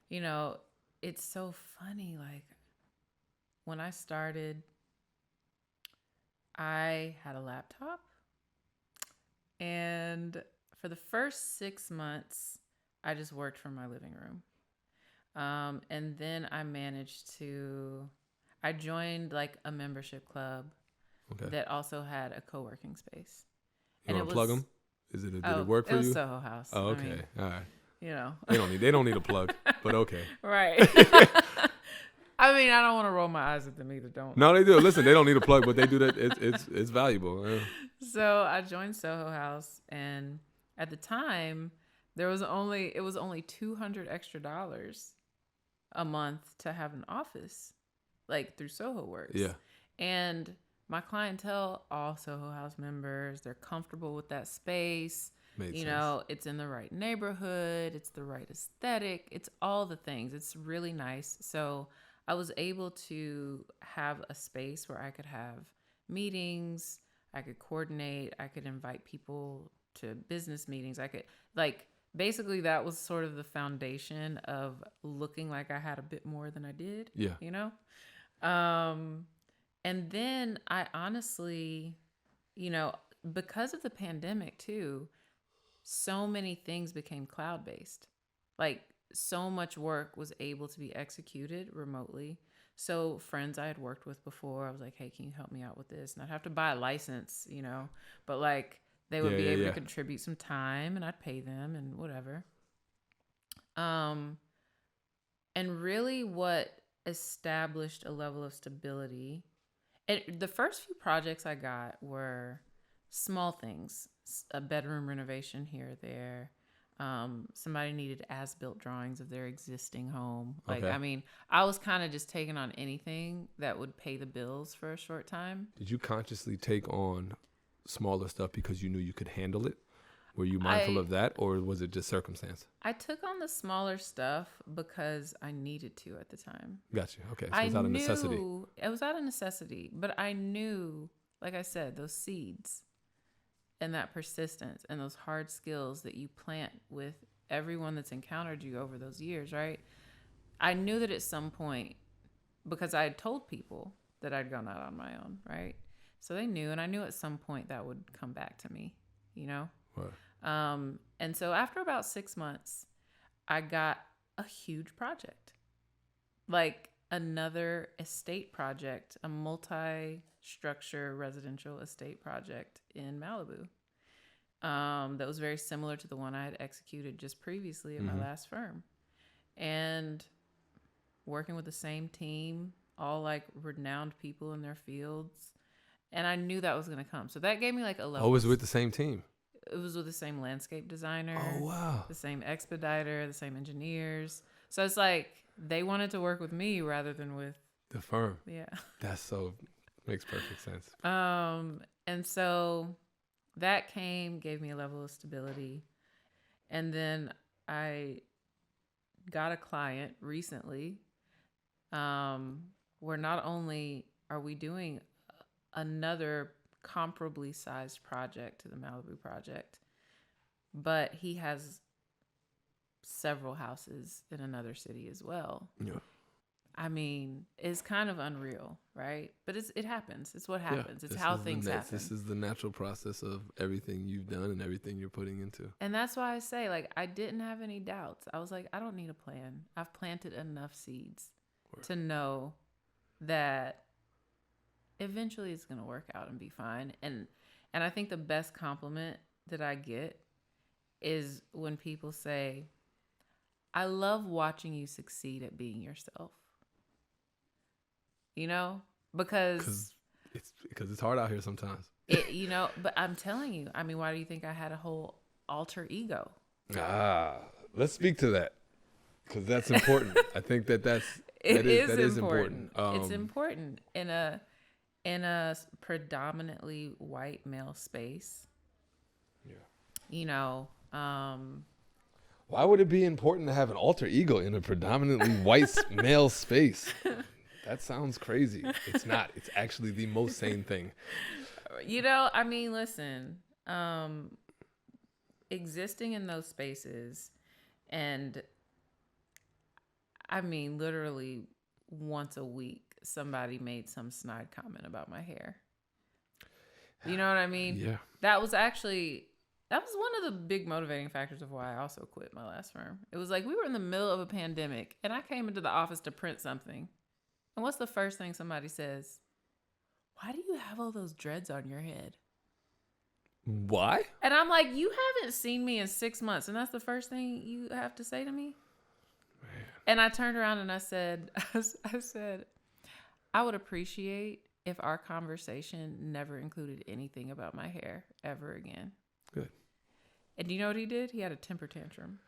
you know, it's so funny. Like when I started, I had a laptop, and for the first 6 months, I just worked from my living room. And then I joined like a membership club Okay. that also had a co-working space. You And want it to plug was, them? Did it work it for was you? Soho House. Oh, I okay. mean, All right. you know. They don't need a plug, but okay. Right. I mean, I don't want to roll my eyes at them either. Don't. No, they do. Listen, they don't need a plug, but they do that. It's valuable. Yeah. So I joined Soho House, and at the time, it was only $200 extra a month to have an office, like through Soho Works. Yeah. And my clientele, all Soho House members, they're comfortable with that space. Made You sense. know, it's in the right neighborhood, it's the right aesthetic, it's all the things. It's really nice. So I was able to have a space where I could have meetings, I could coordinate, I could invite people to business meetings. I could, like, basically that was sort of the foundation of looking like I had a bit more than I did. Yeah. You know? And then I honestly, you know, because of the pandemic too, so many things became cloud-based. Like so much work was able to be executed remotely. So friends I had worked with before, I was like, hey, can you help me out with this? And I'd have to buy a license, you know, but like they would be able to contribute some time and I'd pay them and whatever. And really what established a level of stability, and the first few projects I got were small things, a bedroom renovation here or there. Somebody needed as-built drawings of their existing home. Like, Okay. I mean, I was kind of just taking on anything that would pay the bills for a short time. Did you consciously take on smaller stuff because you knew you could handle it? Were you mindful of that, or was it just circumstance? I took on the smaller stuff because I needed to at the time. Gotcha. Okay. So it's out of necessity. It was out of necessity, but I knew, like I said, those seeds and that persistence and those hard skills that you plant with everyone that's encountered you over those years, right? I knew that at some point, because I had told people that I'd gone out on my own, right? So they knew, and I knew at some point that would come back to me, you know? Right. And so after about 6 months, I got a huge project, like another estate project, a multi-structure residential estate project in Malibu. That was very similar to the one I had executed just previously at my last firm. And working with the same team, all like renowned people in their fields. And I knew that was going to come. So that gave me like a level. Always with the same team. It was with the same landscape designer. Oh, wow. The same expediter, the same engineers. So it's like they wanted to work with me rather than with the firm. Yeah. Makes perfect sense. And so that gave me a level of stability. And then I got a client recently where not only are we doing another comparably sized project to the Malibu project, but he has several houses in another city as well. Yeah. I mean, it's kind of unreal, right? But it happens. It's what happens. It's how things happen. This is the natural process of everything you've done and everything you're putting into. And that's why I say, like, I didn't have any doubts. I was like, I don't need a plan. I've planted enough seeds to know that eventually it's going to work out and be fine. And I think the best compliment that I get is when people say, I love watching you succeed at being yourself. You know, because it's hard out here sometimes. You know, but I'm telling you, I mean, why do you think I had a whole alter ego? Let's speak to that because that's important. I think that is important. It's important in a predominantly white male space, Yeah. you know, Why would it be important to have an alter ego in a predominantly white male space? That sounds crazy. It's not. It's actually the most sane thing. I mean, listen, existing in those spaces, and I mean, literally once a week, somebody made some snide comment about my hair. You know what I mean? Yeah. That was one of the big motivating factors of why I also quit my last firm. It was like we were in the middle of a pandemic and I came into the office to print something. And what's the first thing somebody says? Why do you have all those dreads on your head? Why? And I'm like, you haven't seen me in 6 months, and that's the first thing you have to say to me? Man. And I turned around and I said, I would appreciate if our conversation never included anything about my hair ever again. Good. And do you know what he did? He had a temper tantrum.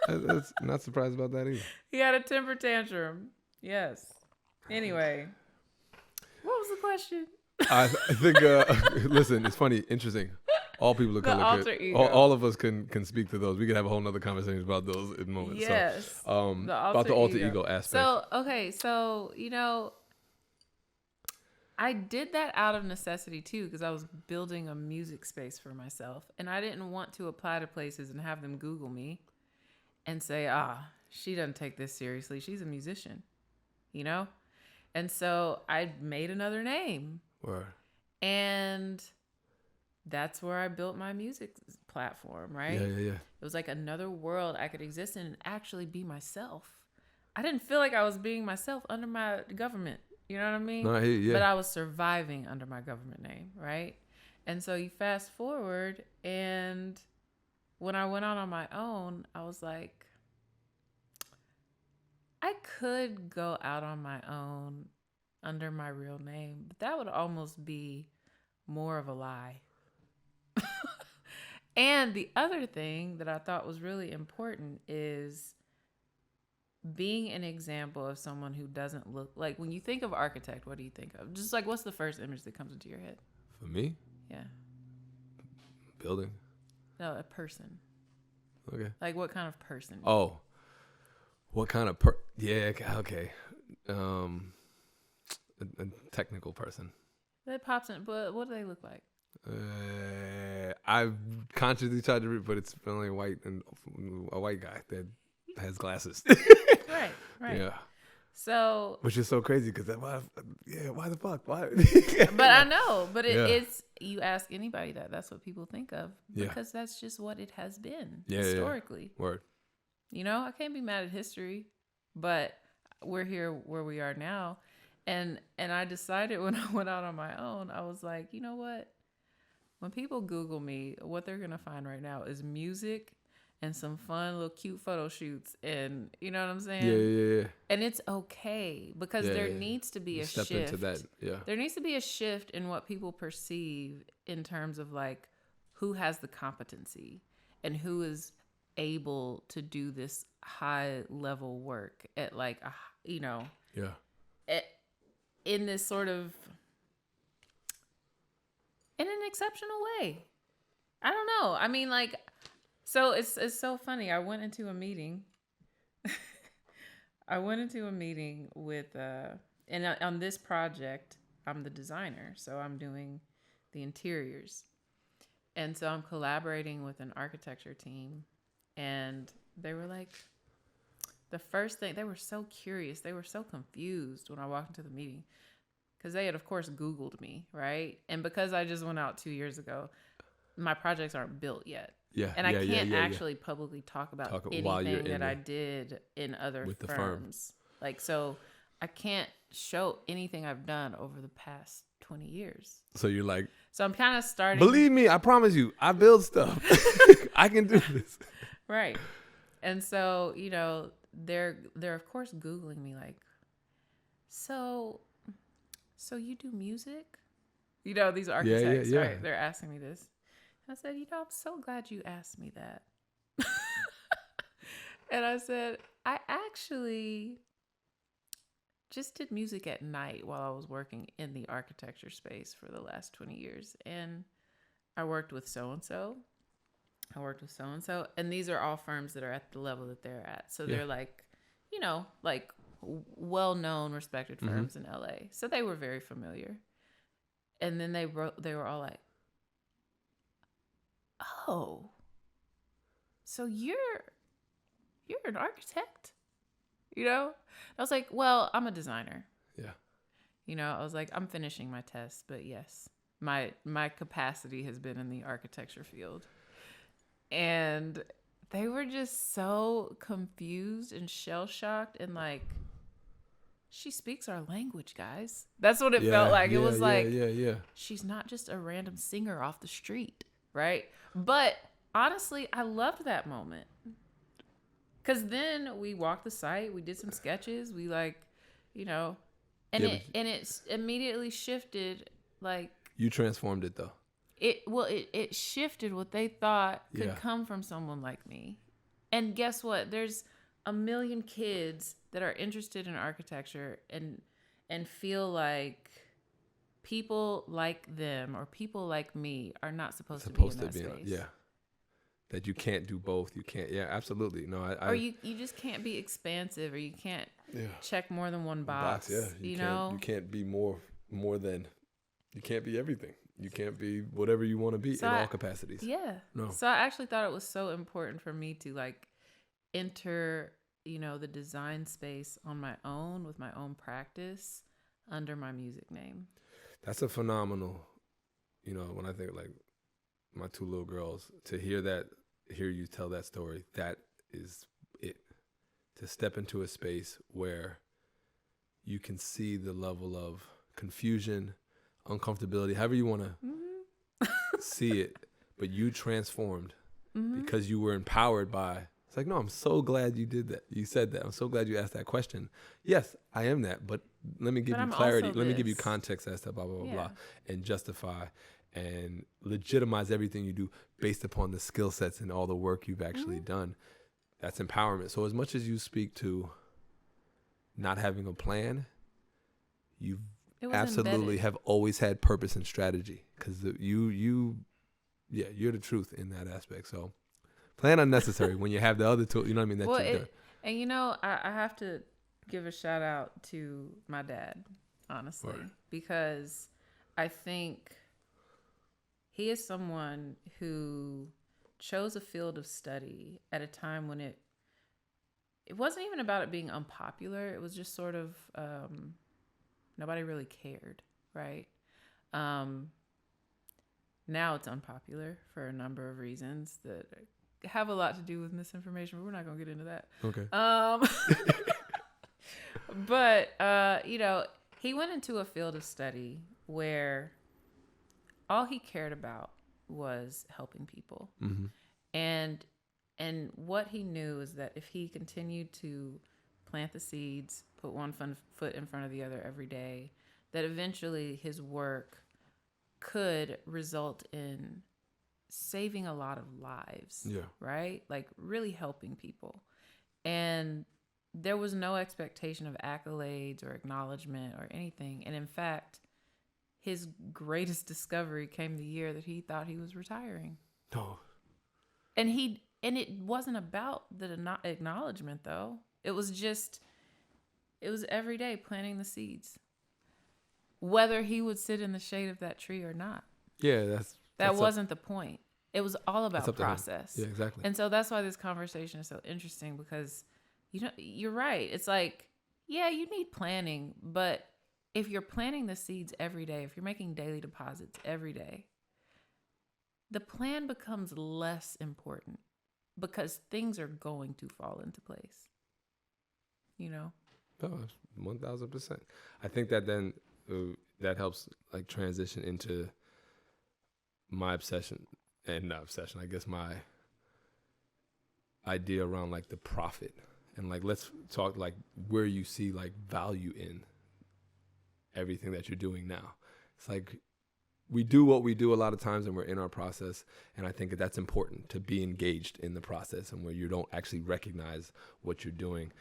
That's not surprised about that either. He had a temper tantrum. Yes. Anyway, what was the question? I think, listen, it's funny, interesting. All people of color, all of us can speak to those. We could have a whole nother conversation about those in moments. Yes. So, about the alter ego aspect. So, okay. So, I did that out of necessity too, because I was building a music space for myself. And I didn't want to apply to places and have them Google me and say, she doesn't take this seriously. She's a musician, And so I made another name. Word. And that's where I built my music platform, right? Yeah. It was like another world I could exist in and actually be myself. I didn't feel like I was being myself under my government. You know what I mean? No, yeah. But I was surviving under my government name, right? And so you fast forward, and when I went out on my own, I was like, I could go out on my own under my real name, but that would almost be more of a lie. And the other thing that I thought was really important is being an example of someone who doesn't look like, when you think of architect, what do you think of? Just like, what's the first image that comes into your head? For me? Yeah. Building. No, a person. Okay. Like, what kind of person? Oh. What kind of yeah, okay. A technical person. That pops in, but what do they look like? I've consciously tried to read, but it's only a white guy that has glasses. Right. Yeah. So, which is so crazy because why the fuck? Why? But I know, but it's, you ask anybody that's what people think of, because that's just what it has been historically. Yeah. Word. I can't be mad at history, but we're here where we are now. And I decided when I went out on my own, I was like, you know what? When people Google me, what they're going to find right now is music and some fun little cute photo shoots. And you know what I'm saying? Yeah. And it's okay, because there needs to be a shift. Step into that, yeah. There needs to be a shift in what people perceive in terms of like who has the competency and who is able to do this high level work at like, in this sort of, in an exceptional way. I don't know. I mean, like, so it's so funny. I went into a meeting. With, and on this project, I'm the designer. So I'm doing the interiors. And so I'm collaborating with an architecture team. And they were like, the first thing, they were so curious. They were so confused when I walked into the meeting, because they had, of course, Googled me, right? And because I just went out 2 years ago, my projects aren't built yet. Yeah. And I can't actually publicly talk about anything that I did in other firms. Like, so I can't show anything I've done over the past 20 years. So you're like, so I'm kind of starting. Believe me, I promise you, I build stuff. I can do this. Right. And so, they're of course Googling me like, so you do music? These architects, right? They're asking me this. I said, I'm so glad you asked me that. And I said, I actually just did music at night while I was working in the architecture space for the last 20 years. And I worked with so-and-so. And these are all firms that are at the level that they're at. So they're like, you know, like well-known, respected firms in LA. So they were very familiar. And then they were all like, oh, so you're an architect, you know? I was like, well, I'm a designer. Yeah. You know, I was like, I'm finishing my tests, but yes, my capacity has been in the architecture field. And they were just so confused and shell-shocked and like, she speaks our language, guys. That's what it felt like. It was like, she's not just a random singer off the street, right? But honestly, I loved that moment. Because then we walked the site, we did some sketches, we like, you know, and it immediately shifted, like. You transformed it though. It shifted what they thought could come from someone like me. And guess what? There's a million kids that are interested in architecture and feel like people like them or people like me are not supposed to be in that space. That you can't do both. You can't. Yeah, absolutely. No, or you just can't be expansive, or you can't check more than one box. You know, you can't be more than. You can't be everything. You can't be whatever you want to be in all capacities. Yeah. No. So I actually thought it was so important for me to like enter, you know, the design space on my own with my own practice under my music name. That's a phenomenal, you know, when I think like my two little girls, to hear you tell that story, that is it. To step into a space where you can see the level of confusion, uncomfortability, however you want to see it, but you transformed because you were empowered by, it's like, no, I'm so glad you did that. You said that. I'm so glad you asked that question. Yes, I am that, but let me give you clarity. Let me give you context as to blah, blah, blah, blah, and justify and legitimize everything you do based upon the skill sets and all the work you've actually done. That's empowerment. So as much as you speak to not having a plan, you absolutely embedded. Have always had purpose and strategy, because you're the truth in that aspect. So plan unnecessary when you have the other tool, you know what I mean? That you've done. And you know, I have to give a shout out to my dad, honestly, because I think he is someone who chose a field of study at a time when it wasn't even about it being unpopular. It was just sort of nobody really cared, right? Now it's unpopular for a number of reasons that have a lot to do with misinformation, but we're not going to get into that. Okay. But, you know, he went into a field of study where all he cared about was helping people. And what he knew is that if he continued to plant the seeds, put one foot in front of the other every day, that eventually his work could result in saving a lot of lives, right? Like really helping people. And there was no expectation of accolades or acknowledgement or anything. And in fact, his greatest discovery came the year that he thought he was retiring. Oh. And it wasn't about the acknowledgement though. It was every day planting the seeds, whether he would sit in the shade of that tree or not. Yeah, that wasn't the point. It was all about process. Yeah, exactly. And so that's why this conversation is so interesting, because you're right. It's like, yeah, you need planning, but if you're planting the seeds every day, if you're making daily deposits every day, the plan becomes less important because things are going to fall into place. You know? No, 1,000%. I think that then that helps like transition into my obsession, and not obsession, I guess my idea around like the profit, and like let's talk like where you see like value in everything that you're doing now. It's like we do what we do a lot of times and we're in our process, and I think that that's important, to be engaged in the process and where you don't actually recognize what you're doing.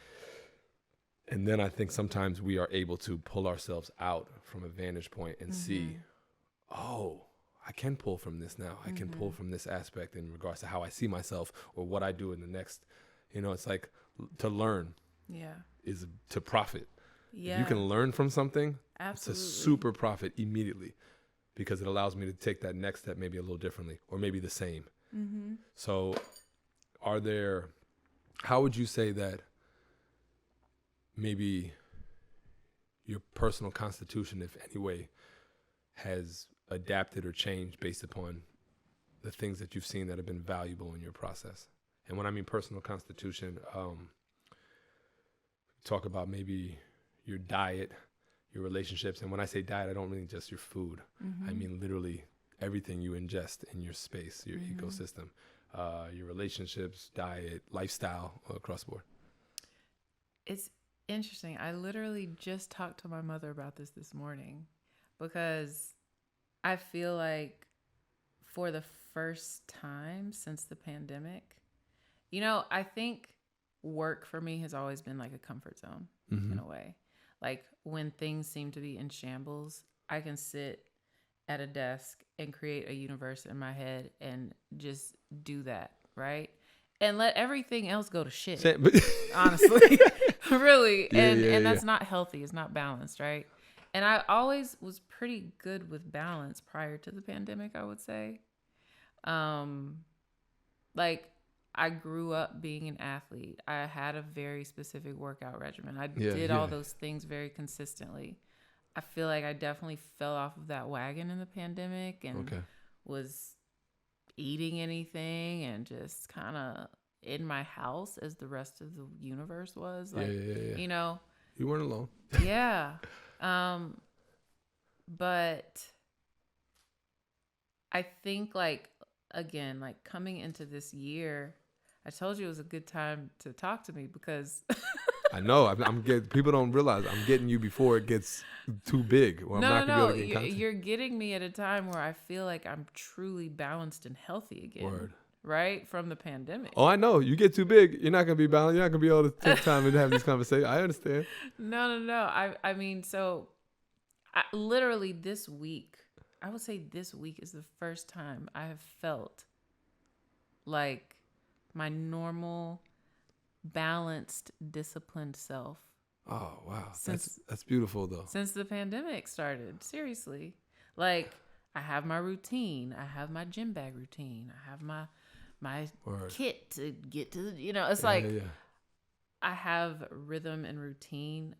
And then I think sometimes we are able to pull ourselves out from a vantage point and see, oh, I can pull from this now. I can pull from this aspect in regards to how I see myself or what I do in the next. It's like to learn is to profit. If you can learn from something, absolutely, it's a super profit immediately, because it allows me to take that next step maybe a little differently or maybe the same. So how would you say that maybe your personal constitution, if any way, has adapted or changed based upon the things that you've seen that have been valuable in your process? And when I mean personal constitution, talk about maybe your diet, your relationships. And when I say diet, I don't mean just your food. I mean literally everything you ingest in your space, your ecosystem, your relationships, diet, lifestyle, across the board. It's interesting. I literally just talked to my mother about this morning, because I feel like for the first time since the pandemic, I think work for me has always been like a comfort zone in a way. Like when things seem to be in shambles, I can sit at a desk and create a universe in my head and just do that, right? And let everything else go to shit, honestly. Really. And that's not healthy. It's not balanced, right? And I always was pretty good with balance prior to the pandemic, I would say. Like I grew up being an athlete. I had a very specific workout regimen. I did all those things very consistently. I feel like I definitely fell off of that wagon in the pandemic and was eating anything and just kind of in my house as the rest of the universe was. Like, you weren't alone. Yeah. But I think again, coming into this year, I told you it was a good time to talk to me because I know I'm getting, people don't realize I'm getting you before it gets too big. Or I'm not gonna be able to get content. You're getting me at a time where I feel like I'm truly balanced and healthy again. Word. Right from the pandemic. Oh, I know. You get too big, you're not gonna be balanced. You're not gonna be able to take time and have these conversations. I understand. No. I mean, so literally this week, I would say this week is the first time I have felt like my normal, balanced, disciplined self. Oh, wow. That's beautiful, though. Since the pandemic started, seriously. Like, I have my routine. I have my gym bag routine. I have my kit to get to, it's I have rhythm and routine,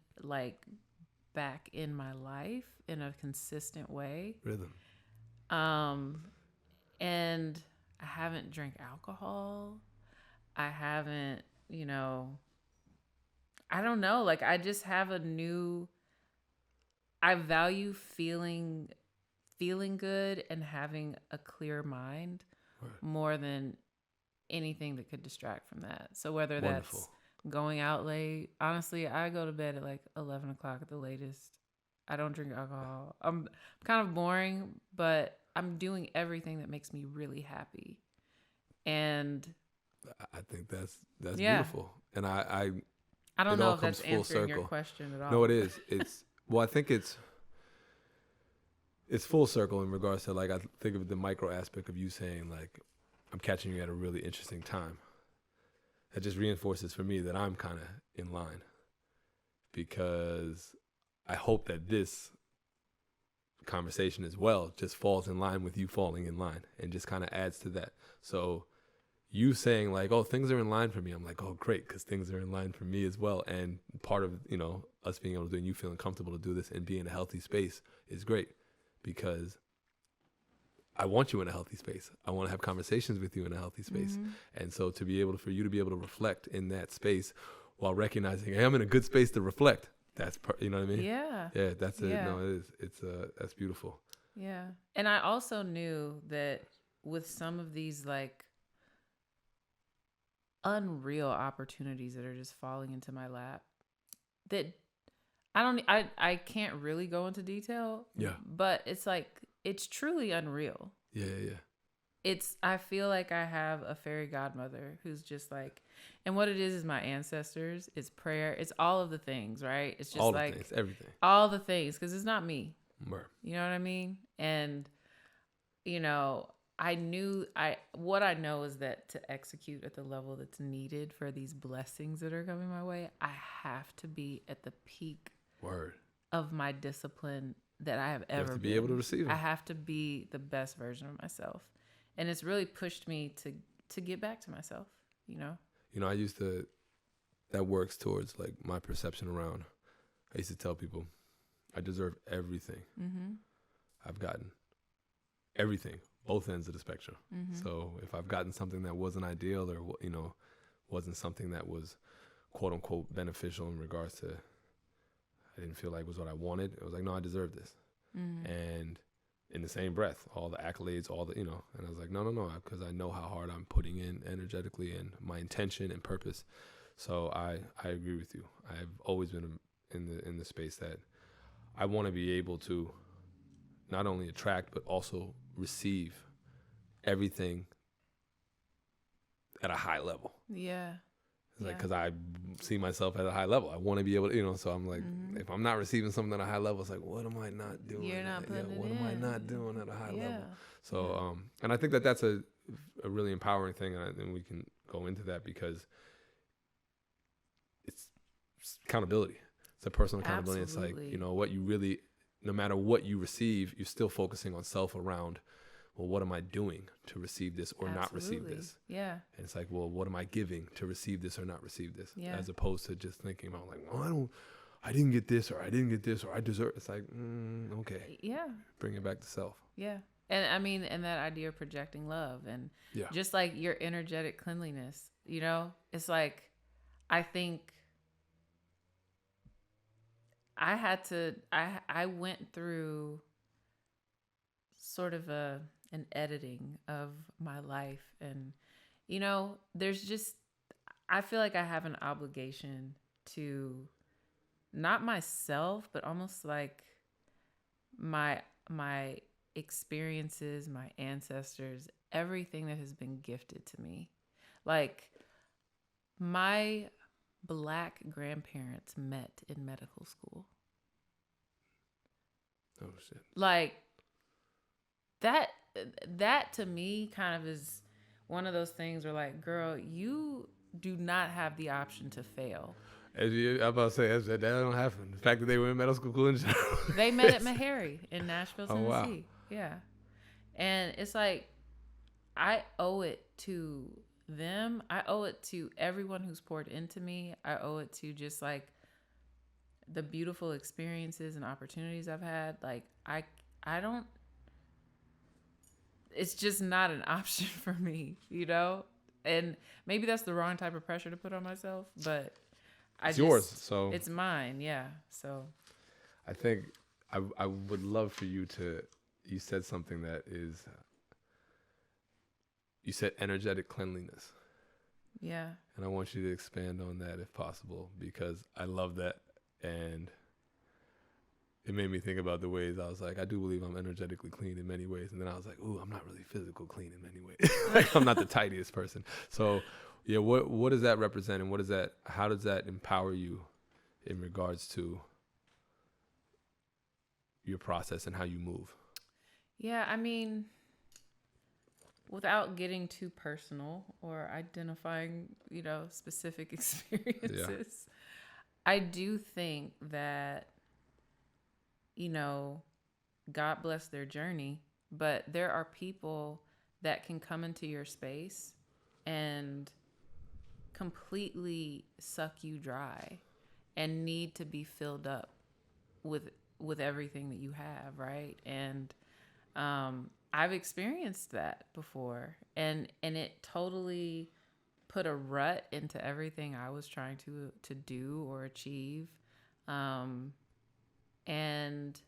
back in my life in a consistent way. Rhythm. And I haven't drank alcohol. I haven't, I don't know. I just have I value feeling good and having a clear mind more than anything that could distract from that. So whether that's going out late, honestly, I go to bed at 11 o'clock at the latest. I don't drink alcohol. I'm kind of boring, but I'm doing everything that makes me really happy. And I think that's beautiful. And I don't know if that's answering your question at all. No, it is. I think it's full circle in regards to I think of the micro aspect of you saying I'm catching you at a really interesting time. That just reinforces for me that I'm kind of in line, because I hope that this conversation as well just falls in line with you falling in line and just kind of adds to that. So you saying oh, things are in line for me, I'm like, oh, great, because things are in line for me as well. And part of us being able to do and you feeling comfortable to do this and be in a healthy space is great, because I want you in a healthy space. I want to have conversations with you in a healthy space. And so for you to be able to reflect in that space while recognizing, hey, I'm in a good space to reflect. That's, you know what I mean? Yeah. Yeah, that's it. Yeah. No, it is. That's beautiful. Yeah. And I also knew that with some of these unreal opportunities that are just falling into my lap, that I can't really go into detail. Yeah. But it's it's truly unreal. Yeah. I feel like I have a fairy godmother who's just like, and what it is my ancestors, it's prayer, it's all of the things, right? It's just all the like things, everything. all the things, because it's not me. Word. You know what I mean? And you know, what I know is that to execute at the level that's needed for these blessings that are coming my way, I have to be at the peak Word. of my discipline that I have ever You have to be been. able to receive them. I have to be the best version of myself. And it's really pushed me to get back to myself, you know? You know, that works towards like my perception around. I used to tell people I deserve everything. Mm-hmm. I've gotten everything, both ends of the spectrum. Mm-hmm. So if I've gotten something that wasn't ideal or, you know, wasn't something that was quote unquote beneficial in regards to, I didn't feel like was what I wanted. It was like, no, I deserve this. Mm-hmm. And in the same breath, all the accolades, all the, you know, and I was like, no, because I know how hard I'm putting in energetically and my intention and purpose. So I agree with you. I've always been in the space that I want to be able to not only attract, but also receive everything at a high level. Yeah. It's like, because I see myself at a high level. I want to be able to, you know, so I'm like, if I'm not receiving something at a high level, it's like, what am I not doing? You're not putting it what in. am I not doing at a high Yeah. level? So, and I think that that's a really empowering thing, and we can go into that because it's accountability. It's a personal accountability. Absolutely. It's like, you know, what you really, no matter what you receive, you're still focusing on self around, well, what am I doing to receive this or not receive this? Yeah. And it's like, well, what am I giving to receive this or not receive this? Yeah. As opposed to just thinking about like, well, I didn't get this or I didn't get this or I deserve. It's like, okay. Yeah. Bring it back to self. Yeah. And I mean, and that idea of projecting love and just like your energetic cleanliness, you know, it's like, I think I went through sort of an editing of my life. And, you know, I feel like I have an obligation to not myself, but almost like my experiences, my ancestors, everything that has been gifted to me. Like my Black grandparents met in medical school. Oh shit. Like that to me kind of is one of those things where like, girl, you do not have the option to fail. I'm about to say that don't happen. The fact that they were in medical school in general. They met at Meharry in Nashville, Tennessee. Oh, wow. Yeah. And it's like, I owe it to them. I owe it to everyone who's poured into me. I owe it to just like the beautiful experiences and opportunities I've had. Like I don't, it's just not an option for me, you know? And maybe that's the wrong type of pressure to put on myself, but it's yours. So it's mine. Yeah. So I think I would love for you said something that is, you said energetic cleanliness. yeah. And I want you to expand on that if possible, because I love that. And it made me think about the ways I was like, I do believe I'm energetically clean in many ways. And then I was like, ooh, I'm not really physical clean in many ways. Like, I'm not the tidiest person. So yeah, what does that represent? And how does that empower you in regards to your process and how you move? Yeah. I mean, without getting too personal or identifying, you know, specific experiences, I do think that, you know, God bless their journey, but there are people that can come into your space and completely suck you dry and need to be filled up with everything that you have, right? And I've experienced that before, and it totally put a rut into everything I was trying to do or achieve. And,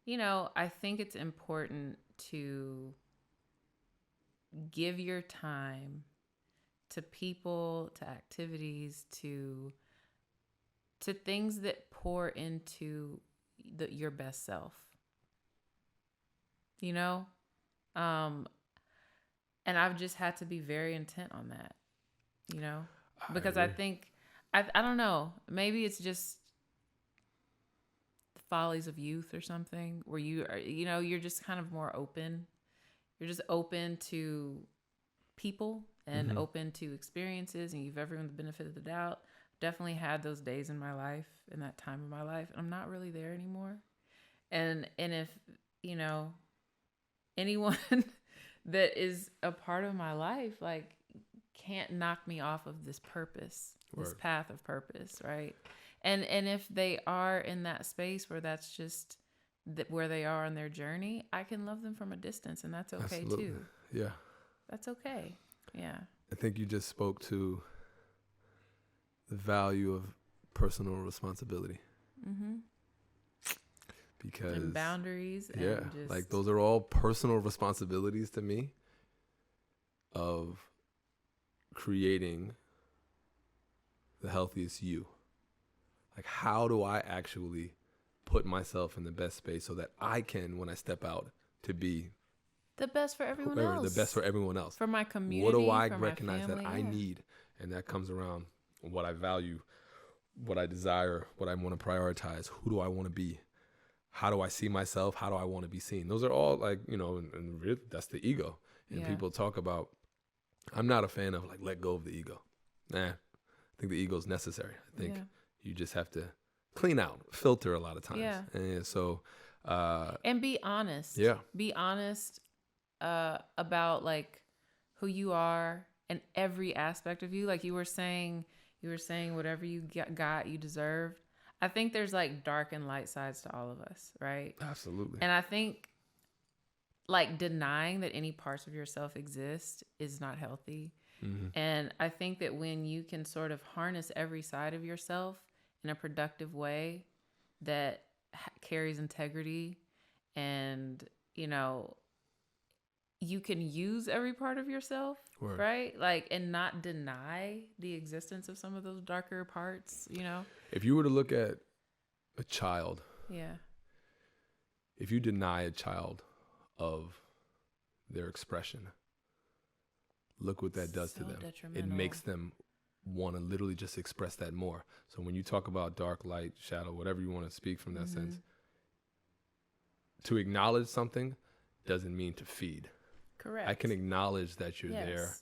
you know, I think it's important to give your time to people, to activities, to things that pour into your best self. You know, And I've just had to be very intent on that, you know, because I agree. think, I don't know, maybe it's just the follies of youth or something where you are, you know, you're just kind of more open. You're just open to people and Mm-hmm. open to experiences, and you've everyone the benefit of the doubt. Definitely had those days in my life, in that time of my life, and I'm not really there anymore. And if, you know, anyone that is a part of my life, like, can't knock me off of this purpose, this Word. path of purpose, right? And if they are in that space where that's just where they are on their journey, I can love them from a distance, and that's okay Absolutely. too. Yeah. That's okay. Yeah. I think you just spoke to the value of personal responsibility Mm-hmm. because, And boundaries yeah, and just, like those are all personal responsibilities to me of creating the healthiest you. Like, how do I actually put myself in the best space so that I can, when I step out, to be the best for everyone whoever, else. the best for everyone else. For my What community, do I for recognize my family, that I need? And that comes around what I value, what I desire, what I want to prioritize. Who do I want to be? How do I see myself? How do I want to be seen? Those are all, like, you know, and really, that's the ego. And Yeah. people talk about, I'm not a fan of, like, let go of the ego. Nah, I think the ego is necessary. I think you just have to clean out, filter a lot of times. Yeah. And so, And be honest. yeah. Be honest about, like, who you are and every aspect of you. Like you were saying whatever you got, you deserved. I think there's, like, dark and light sides to all of us, right? Absolutely. And I think, like, denying that any parts of yourself exist is not healthy. Mm-hmm. And I think that when you can sort of harness every side of yourself in a productive way that carries integrity, and, you know, you can use every part of yourself, Word. right? Like, and not deny the existence of some of those darker parts, you know? If you were to look at a child, Yeah. if you deny a child of their expression, look what that does to them. It makes them want to literally just express that more. So when you talk about dark, light, shadow, whatever you want to speak from that Mm-hmm. sense, to acknowledge something doesn't mean to feed. Correct. I can acknowledge that you're there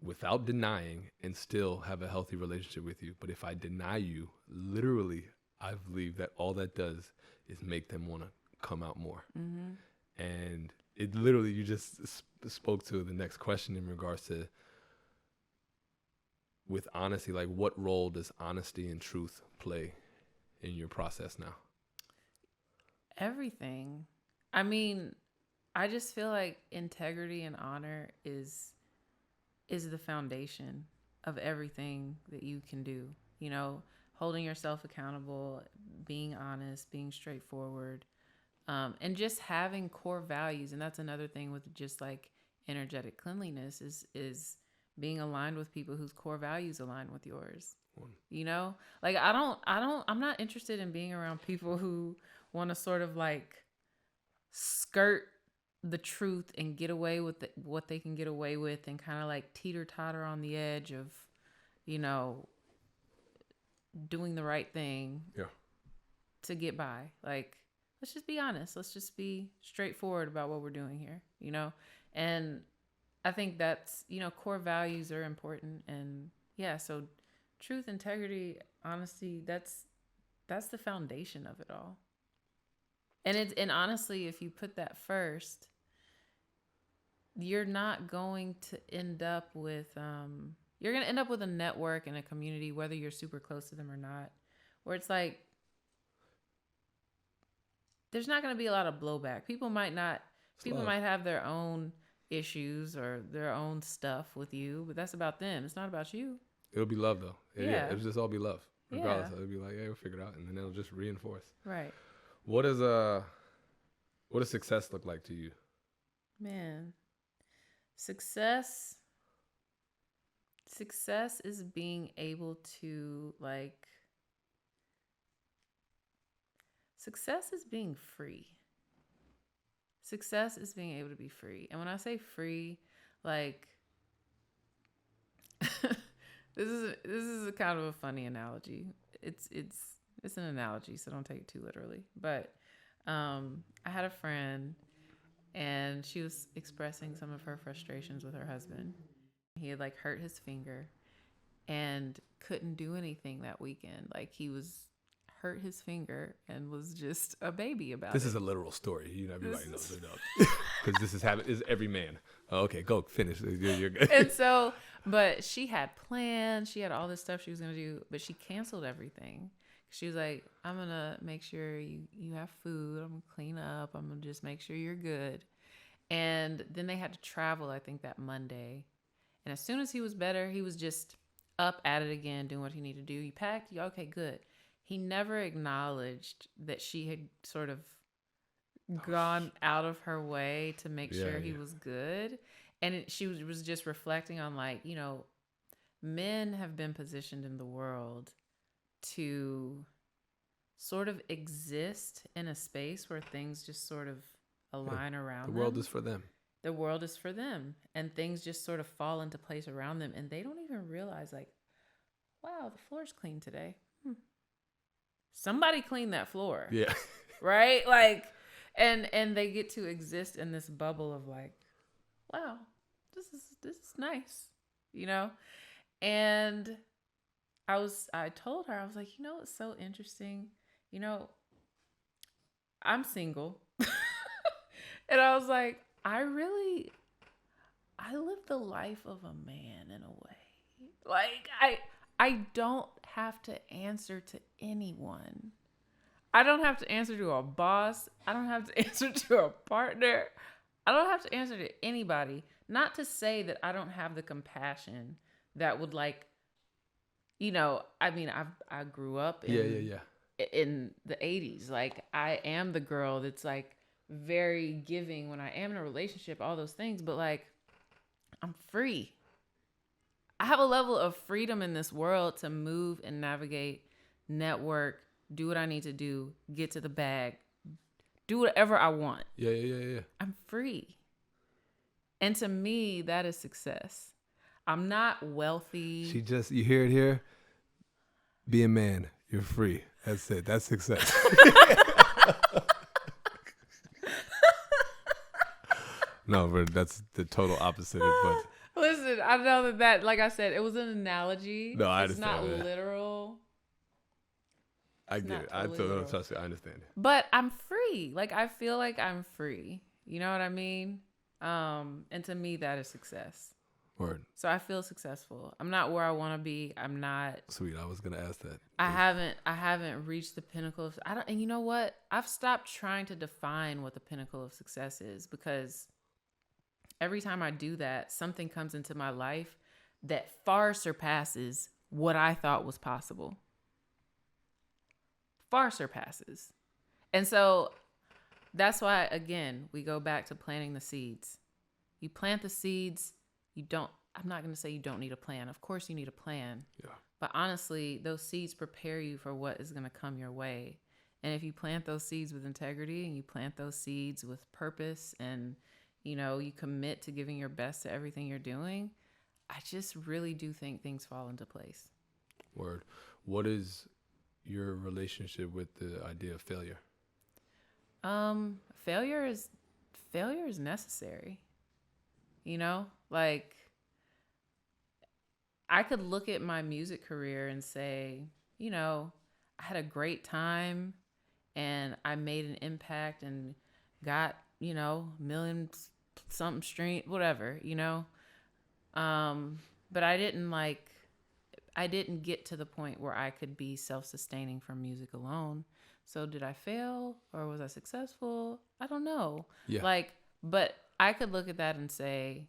without denying and still have a healthy relationship with you. But if I deny you, literally, I believe that all that does is make them want to come out more. Mm-hmm. And it literally, you just spoke to the next question in regards to, with honesty, like, what role does honesty and truth play in your process now? Everything. I mean, I just feel like integrity and honor is the foundation of everything that you can do. You know, holding yourself accountable, being honest, being straightforward, and just having core values. And that's another thing with just, like, energetic cleanliness is being aligned with people whose core values align with yours. You know, like, I'm not interested in being around people who want to sort of, like, skirt the truth and get away with what they can get away with, and kind of, like, teeter totter on the edge of, you know, doing the right thing to get by. Like, let's just be honest. Let's just be straightforward about what we're doing here, you know? And I think that's, you know, core values are important. And yeah, so truth, integrity, honesty, that's the foundation of it all. And honestly, if you put that first, you're not going to end up with you're going to end up with a network and a community, whether you're super close to them or not, where it's like there's not going to be a lot of blowback. People might have their own issues or their own stuff with you, but that's about them. It's not about you. It'll be love, though. Yeah. It'll just all be love, regardless. Yeah. It'll be like, hey, we'll figure it out, and then it'll just reinforce. Right. What does success look like to you? Man, success is being able to, like, success is being free. Success is being able to be free. And when I say free, Like, this is a kind of a funny analogy. It's an analogy, so don't take it too literally. But I had a friend, and she was expressing some of her frustrations with her husband. He had like hurt his finger and couldn't do anything that weekend. Like, he was hurt his finger and was just a baby about This it. is a literal story. You know, everybody knows it because this is every man. Oh, okay, go finish. You're good. And so, but she had plans. She had all this stuff she was gonna do, but she canceled everything. She was like, "I'm gonna make sure you have food. I'm gonna clean up. I'm gonna just make sure you're good." And then they had to travel, I think, that Monday. And as soon as he was better, he was just up at it again, doing what he needed to do. He packed. Okay, good. He never acknowledged that she had sort of gone out of her way to make sure he was good. And she was just reflecting on, like, men have been positioned in the world to sort of exist in a space where things just sort of align around them. The world is for them. The world is for them. And things just sort of fall into place around them. And they don't even realize, like, wow, the floor's clean today. Somebody cleaned that floor. Yeah. Right? Like, and they get to exist in this bubble of like, wow, this is nice, And I told her, I was like, it's so interesting. I'm single. And I was like, I live the life of a man in a way. Like, I don't have to answer to anyone. I don't have to answer to a boss. I don't have to answer to a partner. I don't have to answer to anybody. Not to say that I don't have the compassion that would, like, I grew up in the 80s. Like, I am the girl that's like very giving when I am in a relationship, all those things, but like, I'm free. I have a level of freedom in this world to move and navigate, network, do what I need to do, get to the bag, do whatever I want. Yeah. I'm free. And to me, that is success. I'm not wealthy. You hear it here? Be a man. You're free. That's it. That's success. No, but that's the total opposite. But listen, I know that, like I said, it was an analogy. No, I It's not understand. literal. I get it. Trust me, I understand. But I'm free. Like, I feel like I'm free. You know what I mean? And to me, that is success. Word. So I feel successful. I'm not where I want to be. I'm not. Sweet. I was gonna ask that. I haven't reached the pinnacle of. And you know what? I've stopped trying to define what the pinnacle of success is, because every time I do that, something comes into my life that far surpasses what I thought was possible. Far surpasses. And so that's why, again, we go back to planting the seeds. You plant the seeds. I'm not going to say you don't need a plan. Of course you need a plan. Yeah. But honestly, those seeds prepare you for what is going to come your way. And if you plant those seeds with integrity, and you plant those seeds with purpose, and you commit to giving your best to everything you're doing, I just really do think things fall into place. Word. What is your relationship with the idea of failure? Failure is necessary. Like, I could look at my music career and say, I had a great time and I made an impact and got, million something stream, whatever, but I didn't get to the point where I could be self-sustaining from music alone. So did I fail, or was I successful? I don't know. Yeah. But I could look at that and say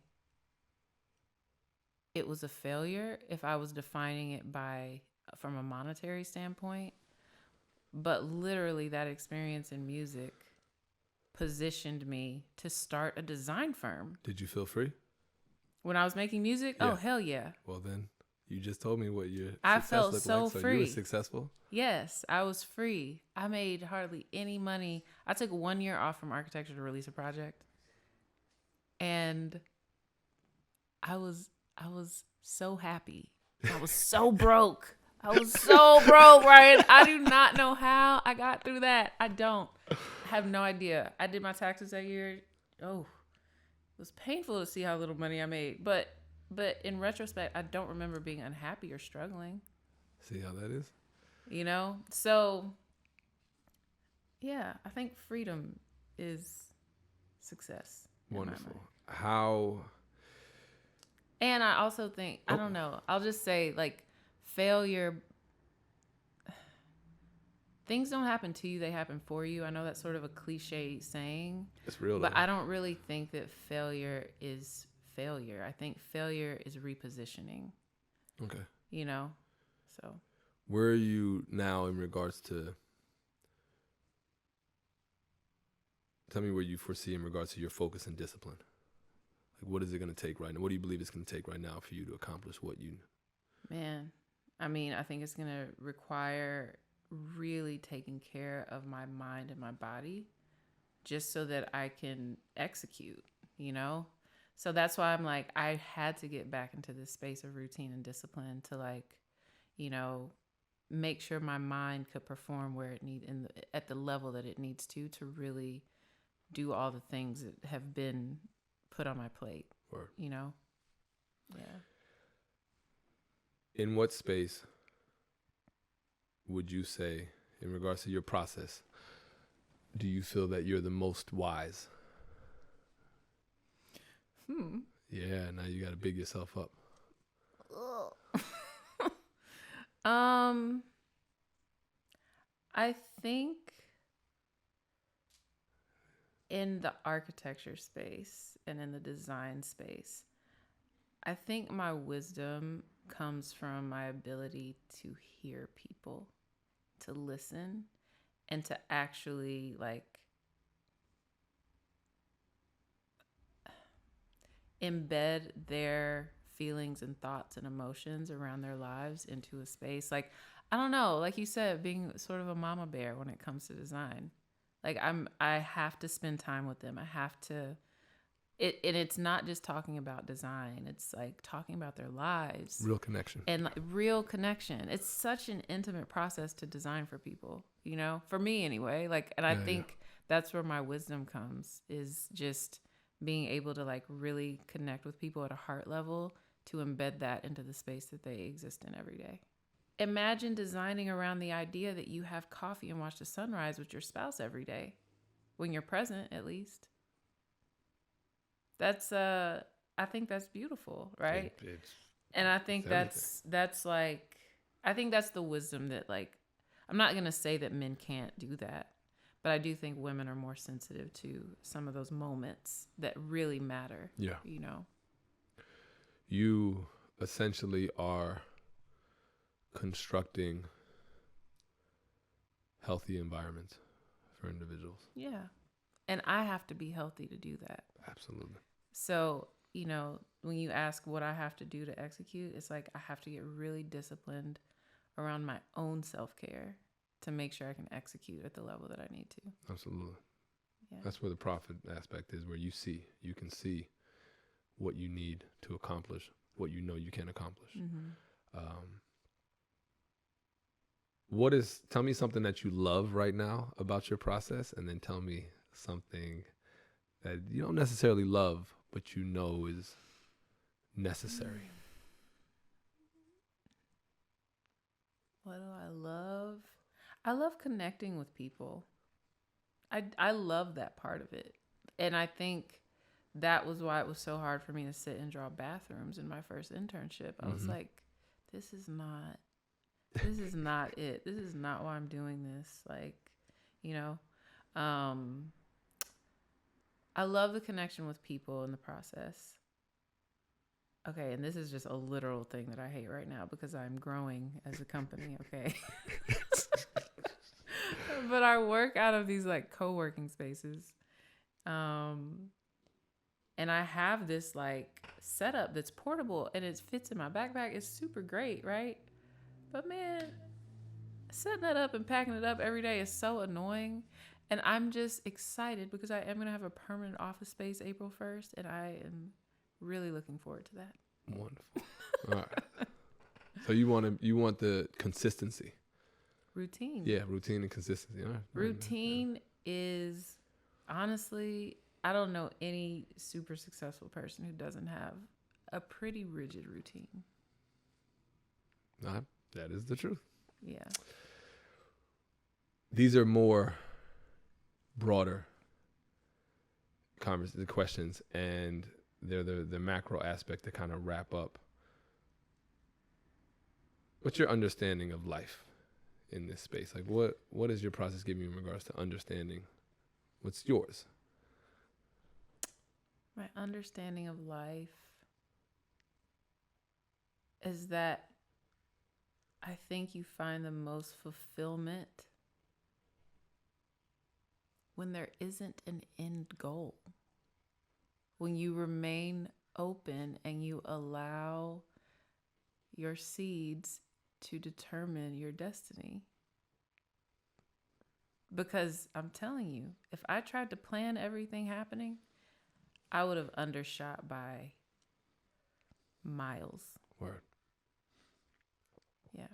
it was a failure if I was defining it from a monetary standpoint. But literally, that experience in music positioned me to start a design firm. Did you feel free when I was making music? Yeah. Oh, hell yeah. Well, then you just told me what your I success felt looked so like. So free. you were successful? Yes, I was free. I made hardly any money. I took 1 year off from architecture to release a project. And I was so happy. I was so broke. I was so broke, Ryan. I do not know how I got through that. I don't. I have no idea. I did my taxes that year. Oh, it was painful to see how little money I made. But in retrospect, I don't remember being unhappy or struggling. See how that is? You know? So, yeah, I think freedom is success. Wonderful. How? And I also think, I don't know, I'll just say, like, failure, things don't happen to you, they happen for you. I know that's sort of a cliche saying. It's real, but though. I don't really think that failure is failure. I think failure is repositioning. Okay. You know? So. Where are you now in regards to, tell me where you foresee in regards to your focus and discipline. Like, what is it going to take right now? What do you believe it's going to take right now for you to accomplish what you... Man, I mean, I think it's going to require really taking care of my mind and my body just so that I can execute, you know? So that's why I'm like, I had to get back into this space of routine and discipline to, like, you know, make sure my mind could perform where it at the level that it needs to really do all the things that have been put on my plate. Word. You know? Yeah. In what space would you say, in regards to your process, do you feel that you're the most wise? Yeah, now you got to big yourself up. I think in the architecture space and in the design space, I think my wisdom comes from my ability to hear people, to listen, and to actually, like, embed their feelings and thoughts and emotions around their lives into a space. Like, I don't know, like you said, being sort of a mama bear when it comes to design. Like, I have to spend time with them. I have to, and it's not just talking about design. It's like talking about their lives. Real connection. And like, real connection. It's such an intimate process to design for people, you know, for me anyway. Like, and I think that's where my wisdom comes, is just being able to, like, really connect with people at a heart level to embed that into the space that they exist in every day. Imagine designing around the idea that you have coffee and watch the sunrise with your spouse every day, when you're present, at least. That's I think that's beautiful, right? And I think that's like, I think that's the wisdom that, like, I'm not going to say that men can't do that, but I do think women are more sensitive to some of those moments that really matter. Yeah. You know? You essentially are constructing healthy environments for individuals. Yeah. And I have to be healthy to do that. Absolutely. So, you know, when you ask what I have to do to execute, it's like I have to get really disciplined around my own self-care to make sure I can execute at the level that I need to. Absolutely. Yeah. That's where the profit aspect is, where you can see what you need to accomplish what you know you can accomplish. Mm-hmm. Tell me something that you love right now about your process, and then tell me something that you don't necessarily love, but you know is necessary. What do I love? I love connecting with people. I love that part of it. And I think that was why it was so hard for me to sit and draw bathrooms in my first internship. I was like, this is not it. This is not why I'm doing this. Like, you know, I love the connection with people in the process. Okay, and this is just a literal thing that I hate right now because I'm growing as a company, okay? But I work out of these, like, co-working spaces. And I have this, like, setup that's portable and it fits in my backpack. It's super great, right? But man, setting that up and packing it up every day is so annoying. And I'm just excited because I am going to have a permanent office space April 1st. And I am really looking forward to that. Wonderful. All right. So you want the consistency. Routine. Yeah, routine and consistency. All right. Routine is, honestly, I don't know any super successful person who doesn't have a pretty rigid routine. That is the truth. Yeah. These are more broader questions, and they're the macro aspect to kind of wrap up. What's your understanding of life in this space? Like, what is your process giving you in regards to understanding what's yours? My understanding of life is that I think you find the most fulfillment when there isn't an end goal. When you remain open and you allow your seeds to determine your destiny. Because I'm telling you, if I tried to plan everything happening, I would have undershot by miles. Word. Yeah.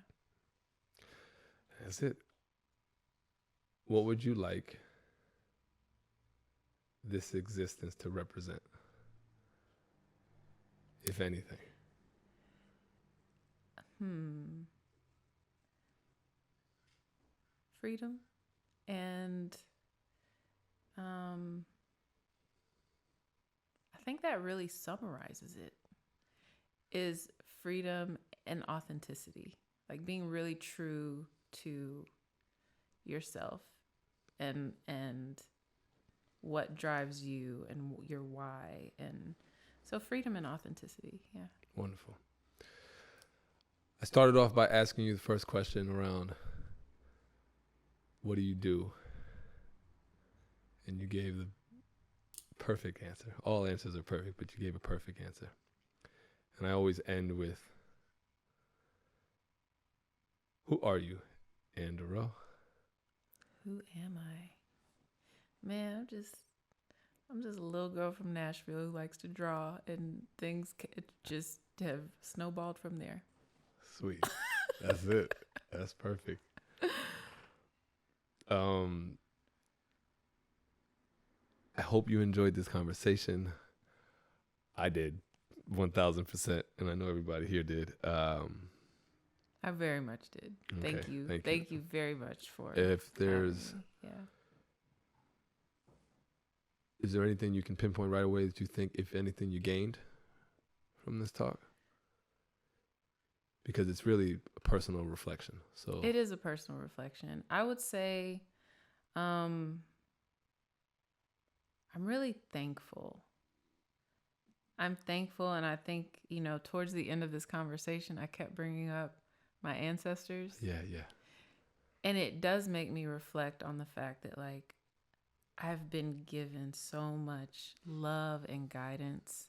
That's it. What would you like this existence to represent, if anything? Freedom. And I think that really summarizes it, is freedom and authenticity. Like being really true to yourself and what drives you and your why. And so freedom and authenticity. Yeah. Wonderful. I started off by asking you the first question around what do you do? And you gave the perfect answer. All answers are perfect, but you gave a perfect answer. And I always end with, who are you, Anne Dereaux? Who am I? Man, I'm just a little girl from Nashville who likes to draw, and things just have snowballed from there. Sweet. That's it. That's perfect. I hope you enjoyed this conversation. I did, 1,000%, and I know everybody here did. I very much did. Okay, Thank you. thank Thank you very much for If there's, having me. Yeah. is there anything you can pinpoint right away that you think, if anything, you gained from this talk? Because it's really a personal reflection. So It is a personal reflection. I would say I'm really thankful. I'm thankful, and I think, towards the end of this conversation, I kept bringing up my ancestors. Yeah. And it does make me reflect on the fact that, like, I've been given so much love and guidance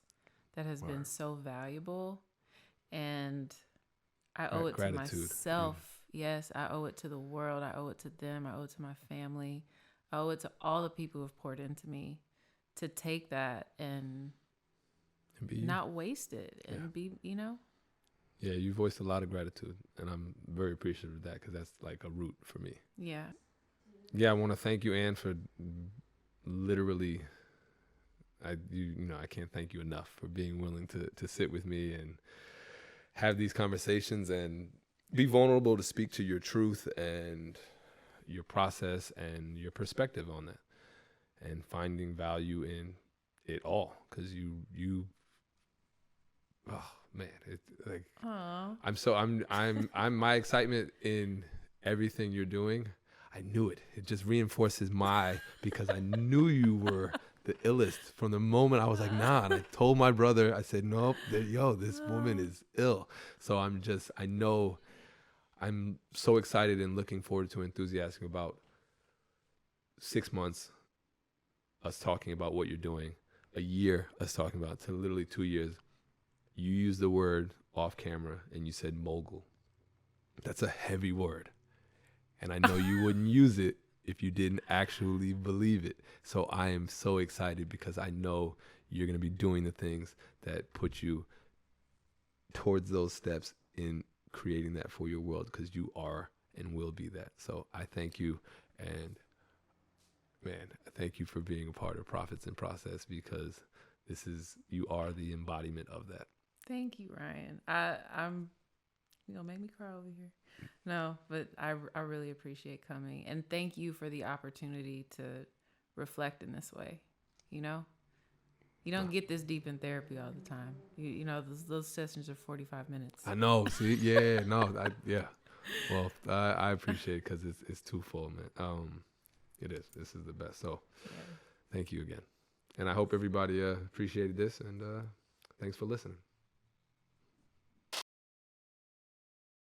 that has been so valuable. And I owe it Gratitude. to myself. Yes, I owe it to the world. I owe it to them. I owe it to my family. I owe it to all the people who have poured into me to take that and be not waste it and be. Yeah, you voiced a lot of gratitude, and I'm very appreciative of that because that's like a root for me. Yeah. Yeah, I want to thank you, Anne, for literally, I can't thank you enough for being willing to sit with me and have these conversations and be vulnerable to speak to your truth and your process and your perspective on that, and finding value in it all, because you oh man, it's like, Aww. I'm my excitement in everything you're doing. I knew it. It just reinforces because I knew you were the illest from the moment I was like, nah. And I told my brother, I said, nope, this woman is ill. So I know I'm so excited and looking forward to, enthusiastic about 6 months, us talking about what you're doing, a year, us talking about, to literally 2 years. You used the word off camera and you said mogul. That's a heavy word. And I know you wouldn't use it if you didn't actually believe it. So I am so excited because I know you're going to be doing the things that put you towards those steps in creating that for your world, because you are and will be that. So I thank you. And man, thank you for being a part of Profits in Process, because you are the embodiment of that. Thank you, Ryan. I'm you're gonna make me cry over here. No, but I really appreciate coming, and thank you for the opportunity to reflect in this way. You know, you don't get this deep in therapy all the time. You know, those sessions are 45 minutes. I know. See, yeah, no, yeah. Well, I appreciate it, because it's twofold, man. It is. This is the best. So, thank you again, and I hope everybody appreciated this, and thanks for listening.